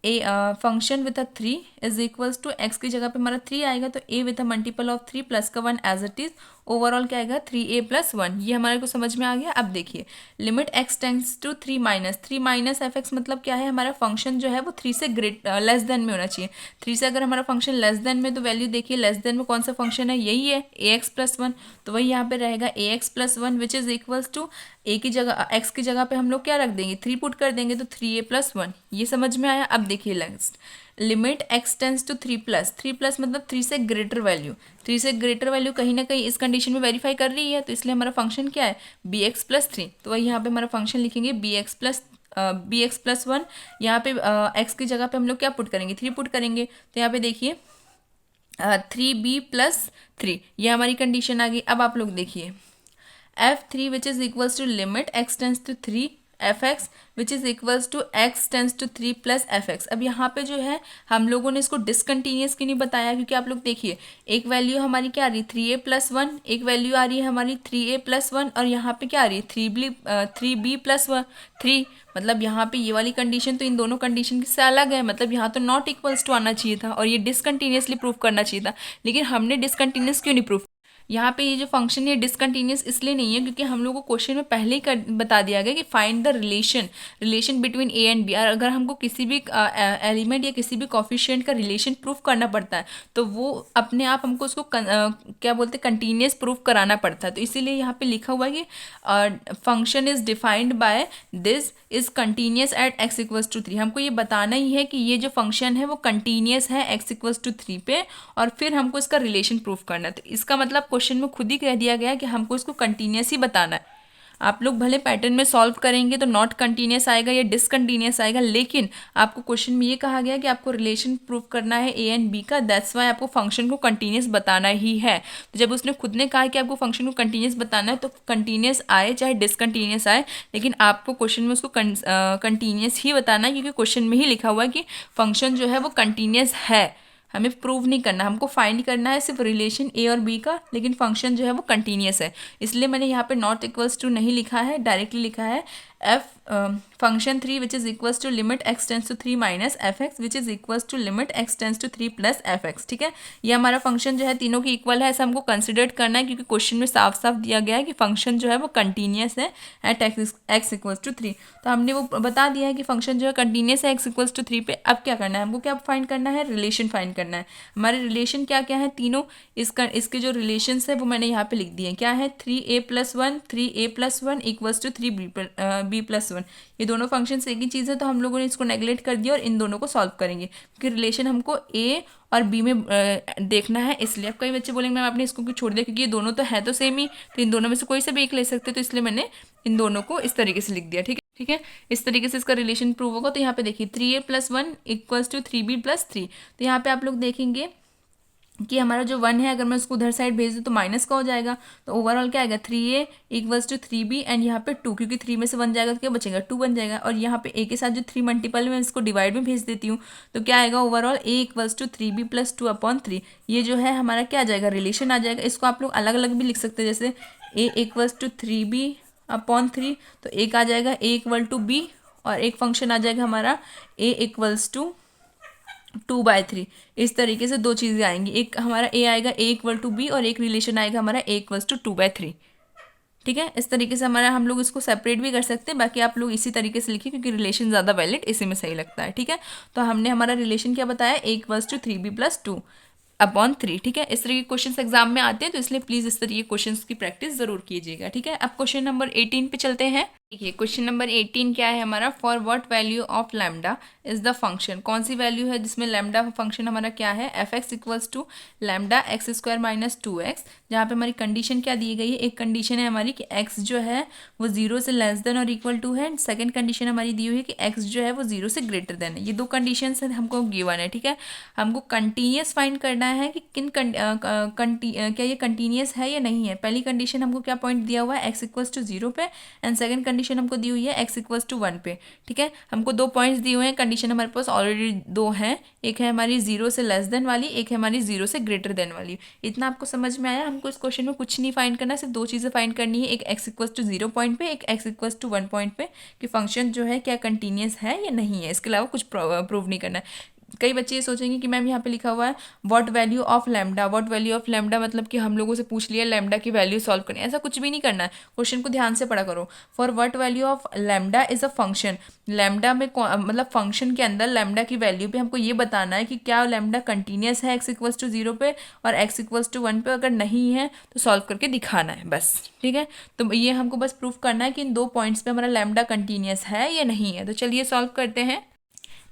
a function with a 3 is equals to x की जगह पे हमारा 3 आएगा, तो a with a multiple of 3 plus का 1 एज इट इज, ओवरऑल क्या आएगा 3a प्लस 1। ये हमारे को समझ में आ गया। अब देखिए limit x tends to 3 minus f x, मतलब क्या है हमारा फंक्शन जो है वो 3 से लेस देन में होना चाहिए। 3 से अगर हमारा फंक्शन लेस देन में, तो वैल्यू देखिए लेस देन में कौन सा फंक्शन है, यही है ए एक्स प्लस 1, तो वही यहाँ पे रहेगा a x plus 1 which is equals to a की जगह एक्स की जगह पे हम लोग क्या रख देंगे 3 पुट कर देंगे, तो 3a प्लस 1। ये समझ में आया। अब देखिए next limit x tends to 3 plus मतलब 3 से ग्रेटर वैल्यू, 3 से ग्रेटर वैल्यू कहीं ना कहीं इस कंडीशन में वेरीफाई कर रही है, तो इसलिए हमारा फंक्शन क्या है बी एक्स प्लस 3, तो वही यहाँ पे हमारा फंक्शन लिखेंगे बी एक्स प्लस 1। यहाँ पे x की जगह पे हम लोग क्या पुट करेंगे 3 पुट करेंगे, तो यहाँ पे देखिए 3b प्लस 3, ये हमारी कंडीशन आ गई। अब आप लोग देखिए f3 which is equals to limit x tends to 3 f x which is equals to x tends to 3 plus f x. अब यहाँ पे जो है हम लोगों ने इसको डिसकंटिन्यूस क्यों नहीं बताया, क्योंकि आप लोग देखिए एक वैल्यू हमारी क्या आ रही है 3a प्लस 1, एक वैल्यू आ रही है हमारी 3a प्लस 1, और यहाँ पे क्या आ रही है 3b प्लस 3, मतलब यहाँ पे ये वाली कंडीशन तो इन दोनों कंडीशन से अलग है, मतलब यहाँ तो नॉट इक्वल्स टू आना चाहिए था और ये डिसकंटिन्यूसली प्रूव करना चाहिए था, लेकिन हमने डिसकंटिन्यूस क्यों नहीं प्रूव। यहाँ पे ये जो फंक्शन है डिसकंटिन्यूस इसलिए नहीं है क्योंकि हम लोग को क्वेश्चन में पहले ही बता दिया गया कि find the relation between a and b. और अगर हमको किसी भी एलिमेंट या किसी भी कॉफिशिएंट का रिलेशन प्रूफ करना पड़ता है तो वो अपने आप हमको उसको क्या बोलते हैं कंटिन्यूस प्रूफ कराना पड़ता है। तो इसीलिए यहाँ पे लिखा हुआ है कि function is defined by this is continuous at x equals to 3। हमको ये बताना ही है कि ये जो फंक्शन है वो कंटिन्यूस है एक्स इक्वल्स टू 3 पे, और फिर हमको इसका रिलेशन प्रूफ करना है। तो इसका मतलब क्वेश्चन में खुद ही कह दिया गया है कि हमको इसको कंटिन्यूस ही बताना है। आप लोग भले पैटर्न में सॉल्व करेंगे तो नॉट कंटिन्यूस आएगा या डिसकंटिन्यूस आएगा, लेकिन आपको क्वेश्चन में ये कहा गया कि आपको रिलेशन प्रूव करना है ए एंड बी का, दैट्स वाई आपको फंक्शन को कंटिन्यूस बताना ही है। तो जब उसने खुद ने कहा कि आपको फंक्शन को कंटिन्यूस बताना है तो कंटिन्यूस आए चाहे डिसकंटिन्यूस आए, लेकिन आपको क्वेश्चन में उसको कंटिन्यूस ही बताना है, क्योंकि क्वेश्चन में ही लिखा हुआ है कि फंक्शन जो है वो कंटिन्यूस है। हमें प्रूव नहीं करना, हमको फाइंड करना है सिर्फ रिलेशन ए और बी का, लेकिन फंक्शन जो है वो कंटिन्यूस है। इसलिए मैंने यहाँ पे नॉट इक्वल्स टू नहीं लिखा है, डायरेक्टली लिखा है f function 3 which is equals to limit x tends to 3 minus f x which is equals to limit x tends to 3 plus f x. ठीक है, ये हमारा फंक्शन जो है तीनों की इक्वल है, ऐसा हमको कंसिडर करना है, क्योंकि क्वेश्चन में साफ साफ दिया गया है कि फंक्शन जो है वो कंटिन्यूस है एट एक्स इक्वल्स टू 3। तो हमने वो बता दिया है कि फंक्शन जो है कंटिन्यूस है एक्स इक्वल्स टू 3 पे। अब क्या करना है हमको, क्या फाइंड करना है, रिलेशन फाइंड करना है। हमारे रिलेशन क्या क्या है तीनों, इसके जो रिलेशंस है वो मैंने यहाँ पे लिख दिए हैं। क्या है, 3a+1 3a+1 equals to 3b+1। ये दोनों फंक्शन एक ही चीज़ है, तो हम लोगों ने इसको नेगलेक्ट कर दिया और इन दोनों को सॉल्व करेंगे, क्योंकि रिलेशन हमको ए और बी में देखना है। इसलिए अब कई बच्चे बोलेंगे मैम आपने इसको क्यों छोड़ दिया, क्योंकि ये दोनों तो है तो सेम ही, तो इन दोनों में से कोई से भी एक ले सकते हैं, तो इसलिए मैंने इन दोनों को इस तरीके से लिख दिया। ठीक है, ठीक है, इस तरीके से इसका रिलेशन प्रूव होगा। तो यहाँ पे देखिए 3a+1 इक्वल्स टू 3b+3। तो यहाँ पे आप लोग देखेंगे कि हमारा जो 1 है, अगर मैं उसको उधर साइड भेज दूँ तो माइनस का हो जाएगा, तो ओवरऑल क्या आएगा 3a equals to 3b and यहाँ पे 2, क्योंकि 3 में से 1 जाएगा तो क्या बचेगा 2 बन जाएगा, और यहाँ पे a के साथ जो 3 मल्टीपल में इसको डिवाइड में भेज देती हूँ, तो क्या आएगा overall a equals to 3b+2/3। ये जो है हमारा क्या आ जाएगा, रिलेशन आ जाएगा। इसको आप लोग अलग अलग भी लिख सकते हैं, जैसे a इक्वल्स टू 3b/3, तो एक आ जाएगा a इक्वल टू b, और एक फंक्शन आ जाएगा हमारा a इक्वल्स टू 2/3। इस तरीके से दो चीज़ें आएंगी, एक हमारा a आएगा a इक्वल टू b, और एक रिलेशन आएगा हमारा a इक्वल्स टू 2/3। ठीक है, इस तरीके से हमारा हम लोग इसको सेपरेट भी कर सकते हैं, बाकी आप लोग इसी तरीके से लिखिए, क्योंकि रिलेशन ज़्यादा वैलिड इसी में सही लगता है। ठीक है, तो हमने हमारा रिलेशन क्या बताया, a इक्वल्स टू 3b+2/3। ठीक है, इस तरीके के क्वेश्चन एग्जाम में आते हैं, तो इसलिए प्लीज़ इस तरीके क्वेश्चन की प्रैक्टिस जरूर कीजिएगा। ठीक है, अब क्वेश्चन नंबर 18 पे चलते हैं। देखिए क्वेश्चन नंबर 18 क्या है हमारा, for what value of lambda is the function. कौन सी वैल्यू है जिसमें लैम्डा फंक्शन हमारा क्या है, f x equals to lambda x² minus 2x। जहाँ पे हमारी कंडीशन क्या दी गई है, एक कंडीशन है हमारी कि x जो है वो 0 से लेस देन और इक्वल टू है, सेकंड कंडीशन हमारी दी हुई है कि x जो है वो 0 से ग्रेटर देन है। ये दो कंडीशन हमको गिवन है। ठीक है, हमको कंटिन्यूस फाइंड करना है कि क्या ये कंटिन्यूस है या नहीं है। पहली कंडीशन हमको क्या पॉइंट दिया हुआ है, x इक्वल्स टू 0 पे, एंड सेकंड कंडीशन हमको दी हुई है x इक्वल्स टू 1 पे। ठीक है, हमको दो पॉइंट्स दिए हुए हैं, कंडीशन हमारे पास ऑलरेडी दो हैं, एक है हमारी 0 से लेस देन वाली, एक है हमारी 0 से ग्रेटर देन वाली। इतना आपको समझ में आया। हमको इस क्वेश्चन में कुछ नहीं फाइंड करना, सिर्फ दो चीज़ें फाइंड करनी है, एक x इक्वल्स टू 0 पॉइंट पे, एक x इक्वल्स टू 1 पॉइंट पे, कि फंक्शन जो है क्या कंटिन्यूस है या नहीं है। इसके अलावा कुछ प्रूव नहीं करना है। कई बच्चे ये सोचेंगे कि मैम यहाँ पे लिखा हुआ है what value of lambda, what value of lambda मतलब कि हम लोगों से पूछ लिया लैम्डा की वैल्यू सॉल्व करनी। ऐसा कुछ भी नहीं करना है, क्वेश्चन को ध्यान से पढ़ा करो। For what value of lambda is a function, lambda में मतलब फंक्शन के अंदर लैम्डा की वैल्यू पे हमको ये बताना है कि क्या लैम्डा कंटिन्यूस है x इक्वल्स टू 0 पे और x इक्वल्स टू 1 पे। अगर नहीं है तो सॉल्व करके दिखाना है बस। ठीक है, तो ये हमको बस प्रूफ करना है कि इन दो पॉइंट्स पे हमारा लैम्डा कंटिन्यूस है या नहीं है। तो चलिए सॉल्व करते हैं।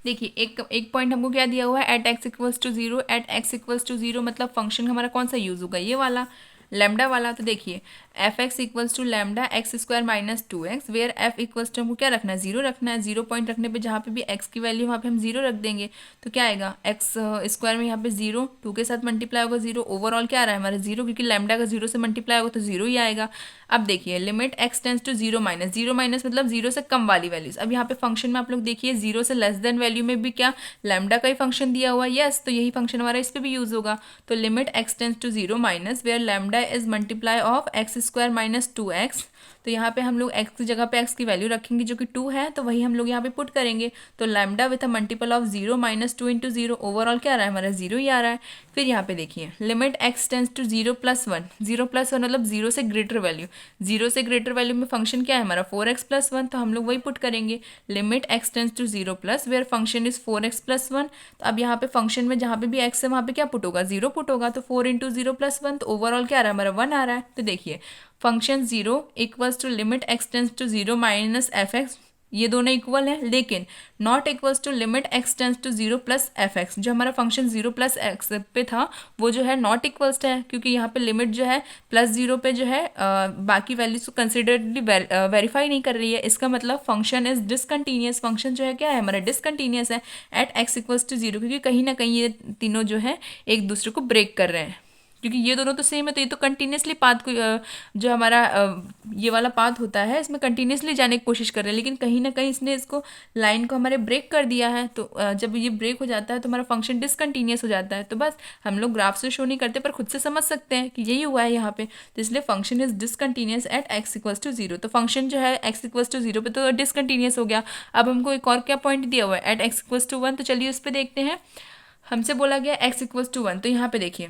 देखिए एक पॉइंट हमको क्या दिया हुआ है, at x equals to 0। At x equals to 0 मतलब फंक्शन हमारा कौन सा यूज़ होगा, ये वाला लैम्डा वाला। तो देखिए f x equals to lambda x² minus 2x, where f equals to हमको क्या रखना है, 0 रखना है। 0 पॉइंट रखने पे जहाँ पे भी x की वैल्यू वहाँ पे हम 0 रख देंगे, तो क्या आएगा x² में यहाँ पे 0, 2 के साथ मल्टीप्लाई होगा 0, ओवरऑल क्या आ रहा है हमारा 0, क्योंकि लैम्डा का 0 से मल्टीप्लाई होगा तो 0 ही आएगा। अब देखिए limit x tends to 0 minus, 0 minus मतलब 0 से कम वाली वैल्यूज। अब यहाँ पे फंक्शन में आप लोग देखिए 0 से लेस देन वैल्यू में भी क्या लैम्डा का ही फंक्शन दिया हुआ है, यस, तो यही फंक्शन हमारा इस पर भी यूज होगा। तो limit x tends to 0 minus where lambda is multiply of x² minus 2x। तो यहाँ पे हम लोग x की जगह पे x की वैल्यू रखेंगे जो कि 2 है, तो वही हम लोग यहाँ पे पुट करेंगे। तो lambda with a multiple of 0 minus 2 into 0, overall क्या आ रहा है हमारा 0 ही आ रहा है। फिर यहाँ पे देखिए limit x tends to 0 plus 1, 0 plus 1 मतलब 0 से ग्रेटर वैल्यू, 0 से ग्रेटर वैल्यू में फंक्शन क्या है हमारा 4x प्लस 1, तो हम लोग वही पुट करेंगे। Limit x tends to 0 plus where function is 4x plus 1। तो अब यहाँ पे फंक्शन में जहाँ पे भी x है वहाँ पे क्या पुट होगा, 0 पुट होगा, तो 4 इंटू 0 प्लस 1, तो ओवरऑल क्या आ रहा है हमारा 1 आ रहा है। तो देखिए function 0 equals to limit x tends to 0 minus f x ये दोनों इक्वल है, लेकिन not equals to limit x tends to 0 plus f x, जो हमारा फंक्शन 0 प्लस एक्स पे था वो जो है नॉट इक्वल्स है, क्योंकि यहाँ पे लिमिट जो है +0 पे जो है बाकी वैल्यूज को कंसिडरली वेरीफाई नहीं कर रही है। इसका मतलब फंक्शन इज डिसकंटीन्यूअस, फंक्शन जो है क्या है हमारा डिसकंटीन्यूअस है एट एक्स इक्वल्स टू 0, क्योंकि कहीं ना कहीं ये तीनों जो है एक दूसरे को ब्रेक कर रहे हैं, क्योंकि ये दोनों तो सेम है, तो ये तो कंटिन्यूसली पाथ को जो हमारा ये वाला पाथ होता है इसमें कंटिन्यूसली जाने की कोशिश कर रहे हैं, लेकिन कहीं ना कहीं इसने इसको लाइन को हमारे ब्रेक कर दिया है। तो जब ये ब्रेक हो जाता है तो हमारा फंक्शन डिसकंटीन्यूअस हो जाता है। तो बस हम लोग ग्राफ से शो नहीं करते पर खुद से समझ सकते हैं कि यही हुआ है यहाँ पे। तो इसलिए function is discontinuous at x equals to 0। तो फंक्शन जो है एक्स इक्वल्स टू 0 पे तो डिसकंटीन्यूअस हो गया। अब हमको एक और क्या पॉइंट दिया हुआ है एट एक्स इक्वल्स टू 1, तो चलिए उस पर देखते हैं। हमसे बोला गया एक्स इक्वल्स टू 1, तो यहाँ पे देखिए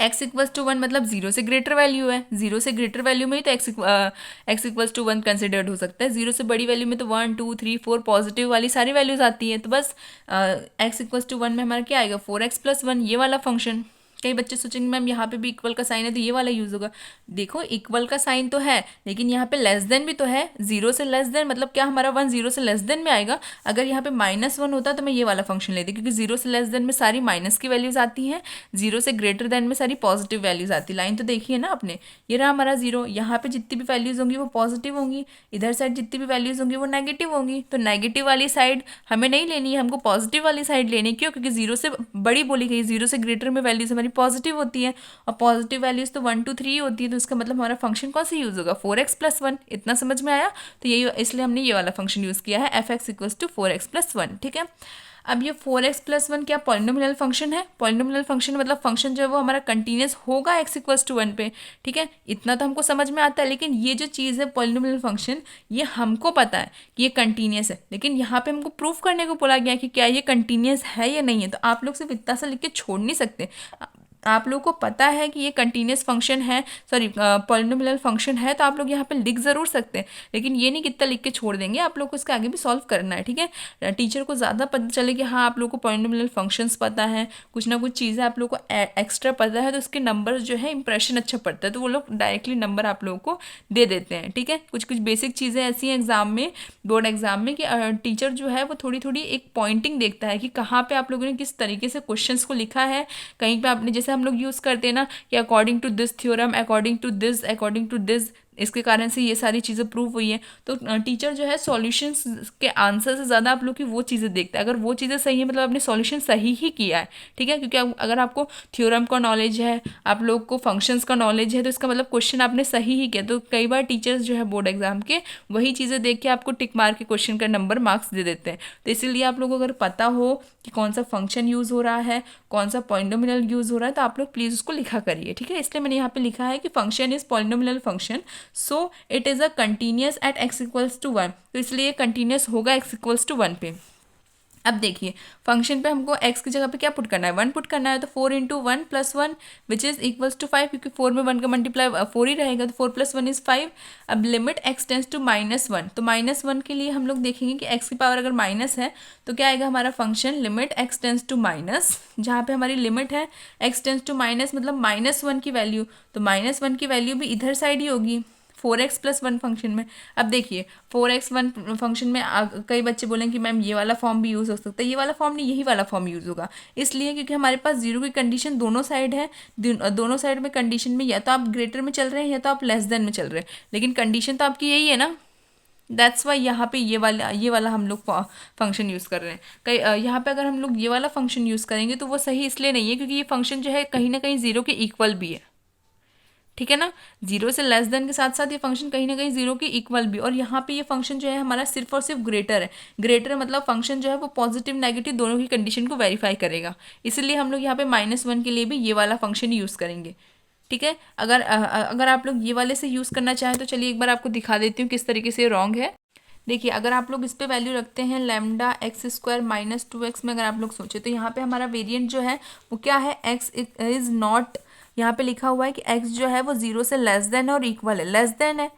एक्स इक्वल्स टू 1 मतलब 0 से ग्रेटर वैल्यू है, 0 से ग्रेटर वैल्यू में ही तो एक्स इक्वल्स टू 1 कंसिडर्ड हो सकता है। 0 से बड़ी वैल्यू में तो 1 2 3 4 पॉजिटिव वाली सारी वैल्यूज आती है। तो बस एक्स इक्वल्स टू 1 में हमारा क्या आएगा 4x+1, ये वाला फंक्शन। कई बच्चे सोचेंगे मैम यहाँ पे भी इक्वल का साइन है तो ये वाला यूज होगा। देखो इक्वल का साइन तो है, लेकिन यहाँ पे लेस देन भी तो है। 0 से लेस देन मतलब क्या हमारा 1 0 से लेस देन में आएगा। अगर यहाँ पे -1 होता तो मैं ये वाला फंक्शन लेती, क्योंकि 0 से लेस देन में सारी माइनस की वैल्यूज आती हैं, 0 से ग्रेटर देन में सारी पॉजिटिव वैल्यूज आती है। लाइन तो देखिए ना आपने, ये रहा हमारा 0, यहाँ पे जितनी भी वैल्यूज होंगी वो पॉजिटिव होंगी, इधर साइड जितनी भी वैल्यूज होंगी वो नेगेटिव होंगी। तो नेगेटिव वाली साइड हमें नहीं लेनी है, हमको पॉजिटिव वाली साइड लेनी है। क्यों? क्योंकि 0 से बड़ी बोली गई, 0 से ग्रेटर में वैल्यूज हमारी पॉजिटिव होती है, और पॉजिटिव वैल्यूज तो 1 2 3 होती है। तो इसका मतलब हमारा फंक्शन कौन सा यूज होगा 4x+1। इतना समझ में आया? तो यही इसलिए हमने ये वाला फंक्शन यूज किया है f(x = 4x+1)। ठीक है, अब ये 4x+1 क्या पॉलिनोमियल फंक्शन है? पॉलिनोमियल फंक्शन मतलब फंक्शन जो है वो हमारा कंटिन्यूस होगा x = 1 पे। ठीक है, इतना तो हमको समझ में आता है, लेकिन ये जो चीज़ है पॉलिनोमियल फंक्शन, ये हमको पता है कि ये कंटिन्यूस है, लेकिन यहाँ पे हमको प्रूफ करने को बोला गया कि क्या ये कंटिन्यूस है या नहीं है। तो आप लोग सिर्फ इतना सा लिख के छोड़ नहीं सकते। आप लोगों को पता है कि ये कंटिन्यूस फंक्शन है, सॉरी पॉलिनोमियल फंक्शन है, तो आप लोग यहाँ पे लिख ज़रूर सकते हैं, लेकिन ये नहीं कितना लिख के छोड़ देंगे। आप लोग को इसका आगे भी सॉल्व करना है। ठीक है, टीचर को ज़्यादा पता चले कि हाँ आप लोग को पॉलिनोमियल फंक्शंस पता है, कुछ ना कुछ चीज़ें आप लोग को एक्स्ट्रा पता है, तो उसके नंबर जो है इंप्रेशन अच्छा पड़ता है, तो वो लोग डायरेक्टली नंबर आप लोगों को दे देते हैं। ठीक है, कुछ कुछ बेसिक चीज़ें ऐसी हैं एग्जाम में, बोर्ड एग्जाम में, कि टीचर जो है वो थोड़ी थोड़ी एक पॉइंटिंग देखता है कि कहाँ पे आप लोगों ने किस तरीके से क्वेश्चंस को लिखा है। कहीं पे आपने, जैसे हम लोग यूज़ करते हैं ना कि according to this theorem, according to this, according to this, इसके कारण से ये सारी चीज़ें प्रूव हुई हैं। तो टीचर जो है सॉल्यूशंस के आंसर से ज़्यादा आप लोग की वो चीज़ें देखता है। अगर वो चीज़ें सही है मतलब आपने सॉल्यूशन सही ही किया है। ठीक है, क्योंकि अगर आपको थ्योरम का नॉलेज है, आप लोग को फंक्शंस का नॉलेज है, तो इसका मतलब क्वेश्चन आपने सही ही किया। तो कई बार टीचर्स जो है बोर्ड एग्जाम के वही चीज़ें देख के आपको टिक मार के क्वेश्चन का नंबर मार्क्स दे देते हैं। तो इसीलिए आप लोग को अगर पता हो कि कौन सा फंक्शन यूज़ हो रहा है, कौन सा पॉलिनोमियल यूज़ हो रहा है, तो आप लोग प्लीज़ उसको लिखा करिए। ठीक है, इसलिए मैंने यहाँ पे लिखा है कि function is polynomial function, so it is a continuous at x = 1। तो इसलिए कंटिन्यूस होगा x = 1 पे। अब देखिए फंक्शन पे हमको x की जगह पे क्या पुट करना है, 1 पुट करना है। तो 4 × 1 + 1 विच इज़ इक्वल्स टू 5, क्योंकि 4 में 1 का मल्टीप्लाई 4 ही रहेगा, तो 4 + 1 = 5। अब लिमिट x टेंस टू -1, तो -1 के लिए हम लोग देखेंगे कि x की पावर अगर माइनस है तो क्या आएगा हमारा function limit x tends to minus, जहाँ पे हमारी लिमिट है x टेंस टू माइनस मतलब -1 की वैल्यू, तो -1 की वैल्यू भी इधर साइड ही होगी 4x+1 फंक्शन में। अब देखिए 4x1 फंक्शन में कई बच्चे बोलेंगे कि मैम ये वाला फॉर्म भी यूज़ हो सकता है। ये वाला फॉर्म नहीं, यही वाला फॉर्म यूज़ होगा, इसलिए क्योंकि हमारे पास 0 की कंडीशन दोनों साइड है। दोनों साइड में कंडीशन में या तो आप ग्रेटर में चल रहे हैं या तो आप लेस देन में चल रहे हैं, लेकिन कंडीशन तो आपकी यही है ना। दैट्स वाई यहाँ पे ये वाला हम लोग फंक्शन यूज़ कर रहे हैं। कई यहाँ पे अगर हम लोग ये वाला फंक्शन यूज़ करेंगे तो वो सही इसलिए नहीं है क्योंकि ये फंक्शन जो है कहीं ना कहीं 0 के इक्वल भी है। ठीक है ना, 0 से लेस देन के साथ साथ ये फंक्शन कहीं ना कहीं 0 के इक्वल भी, और यहाँ पे ये फंक्शन जो है हमारा सिर्फ और सिर्फ ग्रेटर है। ग्रेटर मतलब फंक्शन जो है वो पॉजिटिव नेगेटिव दोनों की कंडीशन को वेरीफाई करेगा, इसलिए हम लोग यहाँ पे -1 के लिए भी ये वाला फंक्शन यूज़ करेंगे। ठीक है, अगर आप लोग ये वाले से यूज़ करना चाहें तो चलिए एक बार आपको दिखा देती हूँ किस तरीके से रॉन्ग है। देखिए अगर आप लोग इस पे वैल्यू रखते हैं λ(x² - 2x) में, अगर आप लोग सोचे तो यहाँ पे हमारा वेरिएंट जो है वो क्या है, x इज़ नॉट, यहाँ पे लिखा हुआ है कि x जो है वो 0 से लेस देन और इक्वल है, लेस देन है।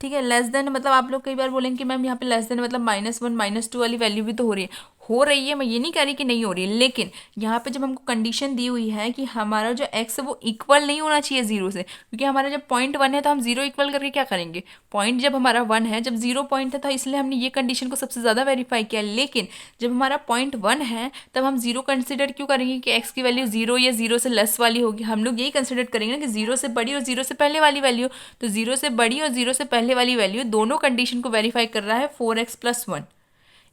ठीक है, लेस देन मतलब आप लोग कई बार बोलेंगे कि मैम यहाँ पे लेस देन मतलब -1 -2 वाली वैल्यू भी तो हो रही है, हो रही है, मैं ये नहीं कह रही कि नहीं हो रही है, लेकिन यहाँ पे जब हमको कंडीशन दी हुई है कि हमारा जो एक्स है वो इक्वल नहीं होना चाहिए जीरो से, क्योंकि हमारा जब पॉइंट वन है तो हम जीरो इक्वल करके क्या करेंगे, पॉइंट जब हमारा वन है, जब जीरो पॉइंट था तो इसलिए हमने ये कंडीशन को सबसे ज़्यादा वेरीफाई किया, लेकिन जब हमारा पॉइंट वन है तब हम जीरो कंसिडर क्यों करेंगे कि एक्स की वैल्यू जीरो या जीरो से लेस वाली होगी, हम लोग यही कंसिडर करेंगे ना कि जीरो से बड़ी और जीरो से पहले वाली वैल्यू, तो जीरो से बड़ी और जीरो से पहले वाली वैल्यू दोनों कंडीशन को वेरीफाई कर रहा है 4x+1।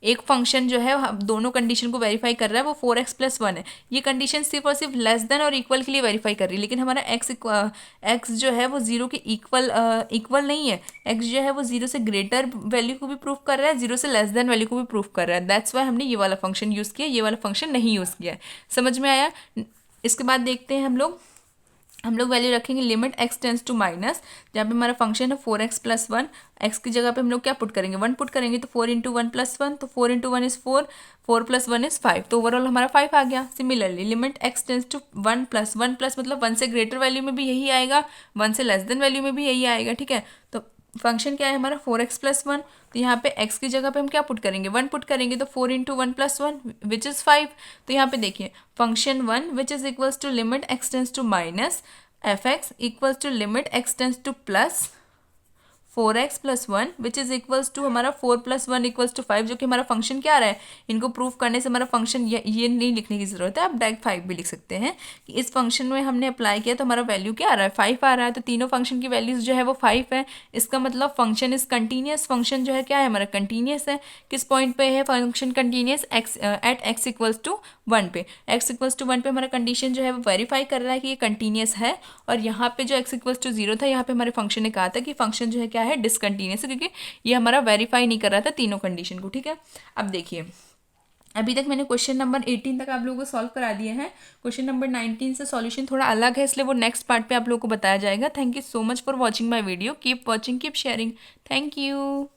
एक फंक्शन जो है दोनों कंडीशन को वेरीफाई कर रहा है, वो 4x+1 है। ये कंडीशन सिर्फ और सिर्फ लेस देन और इक्वल के लिए वेरीफाई कर रही है, लेकिन हमारा एक्स जो है वो जीरो के इक्वल नहीं है। एक्स जो है वो जीरो से ग्रेटर वैल्यू को भी प्रूफ कर रहा है, जीरो से लेस देन वैल्यू को भी प्रूफ कर रहा है। दैट्स वाई हमने ये वाला फंक्शन यूज़ किया, ये वाला फंक्शन नहीं यूज़ किया है। समझ में आया? इसके बाद देखते हैं हम लोग वैल्यू रखेंगे limit x tends to minus, जहाँ पे हमारा फंक्शन है 4x+1, एक्स की जगह पे हम लोग क्या पुट करेंगे, 1 पुट करेंगे, तो 4 × 1 + 1, तो 4 × 1 इज़ 4, 4 + 1 इज़ 5, तो ओवरऑल हमारा 5 आ गया। Similarly limit x tends to 1 plus मतलब 1 से ग्रेटर वैल्यू में भी यही आएगा, 1 से लेस देन वैल्यू में भी यही आएगा, ठीक है। तो फंक्शन क्या है हमारा 4x+1, तो यहाँ पे x की जगह पे हम क्या पुट करेंगे, 1 पुट करेंगे, तो 4 × 1 + 1 विच इज़ 5। तो यहाँ पे देखिए function 1 which is equals to limit x tends to minus fx equals to limit x tends to plus 4x+1 which is equals to हमारा 4 + 1 = 5, जो कि हमारा फंक्शन क्या आ रहा है, इनको प्रूफ करने से हमारा फंक्शन ये नहीं लिखने की ज़रूरत है, आप डायरेक्ट 5 भी लिख सकते हैं कि इस फंक्शन में हमने अप्लाई किया तो हमारा वैल्यू क्या आ रहा है, 5 आ रहा है। तो तीनों फंक्शन की वैल्यूज़ जो है वो 5 है, इसका मतलब फंक्शन इज कंटिन्यूस। फंक्शन जो है क्या है हमारा कंटिन्यूस है। किस पॉइंट पे है फंक्शन कंटिन्यूस, एट x = 1 पे, x = 1 पे हमारा कंडीशन जो है वो वेरीफाई कर रहा है कि ये कंटिन्यूस है। और यहाँ पे जो x = 0 था, यहाँ पे हमारे फंक्शन ने कहा था कि फंक्शन जो है क्या है डिसकंटिन्यूस है, क्योंकि ये हमारा वेरीफाई नहीं कर रहा था तीनों कंडीशन को, ठीक है। अब देखिए अभी तक मैंने क्वेश्चन नंबर 18 तक आप लोगों को सॉल्व करा दिए हैं। क्वेश्चन नंबर 19 से सॉल्यूशन थोड़ा अलग है, इसलिए वो नेक्स्ट पार्ट पे आप लोगों को बताया जाएगा। Thank you so much for watching my video. Keep watching, keep sharing. Thank you.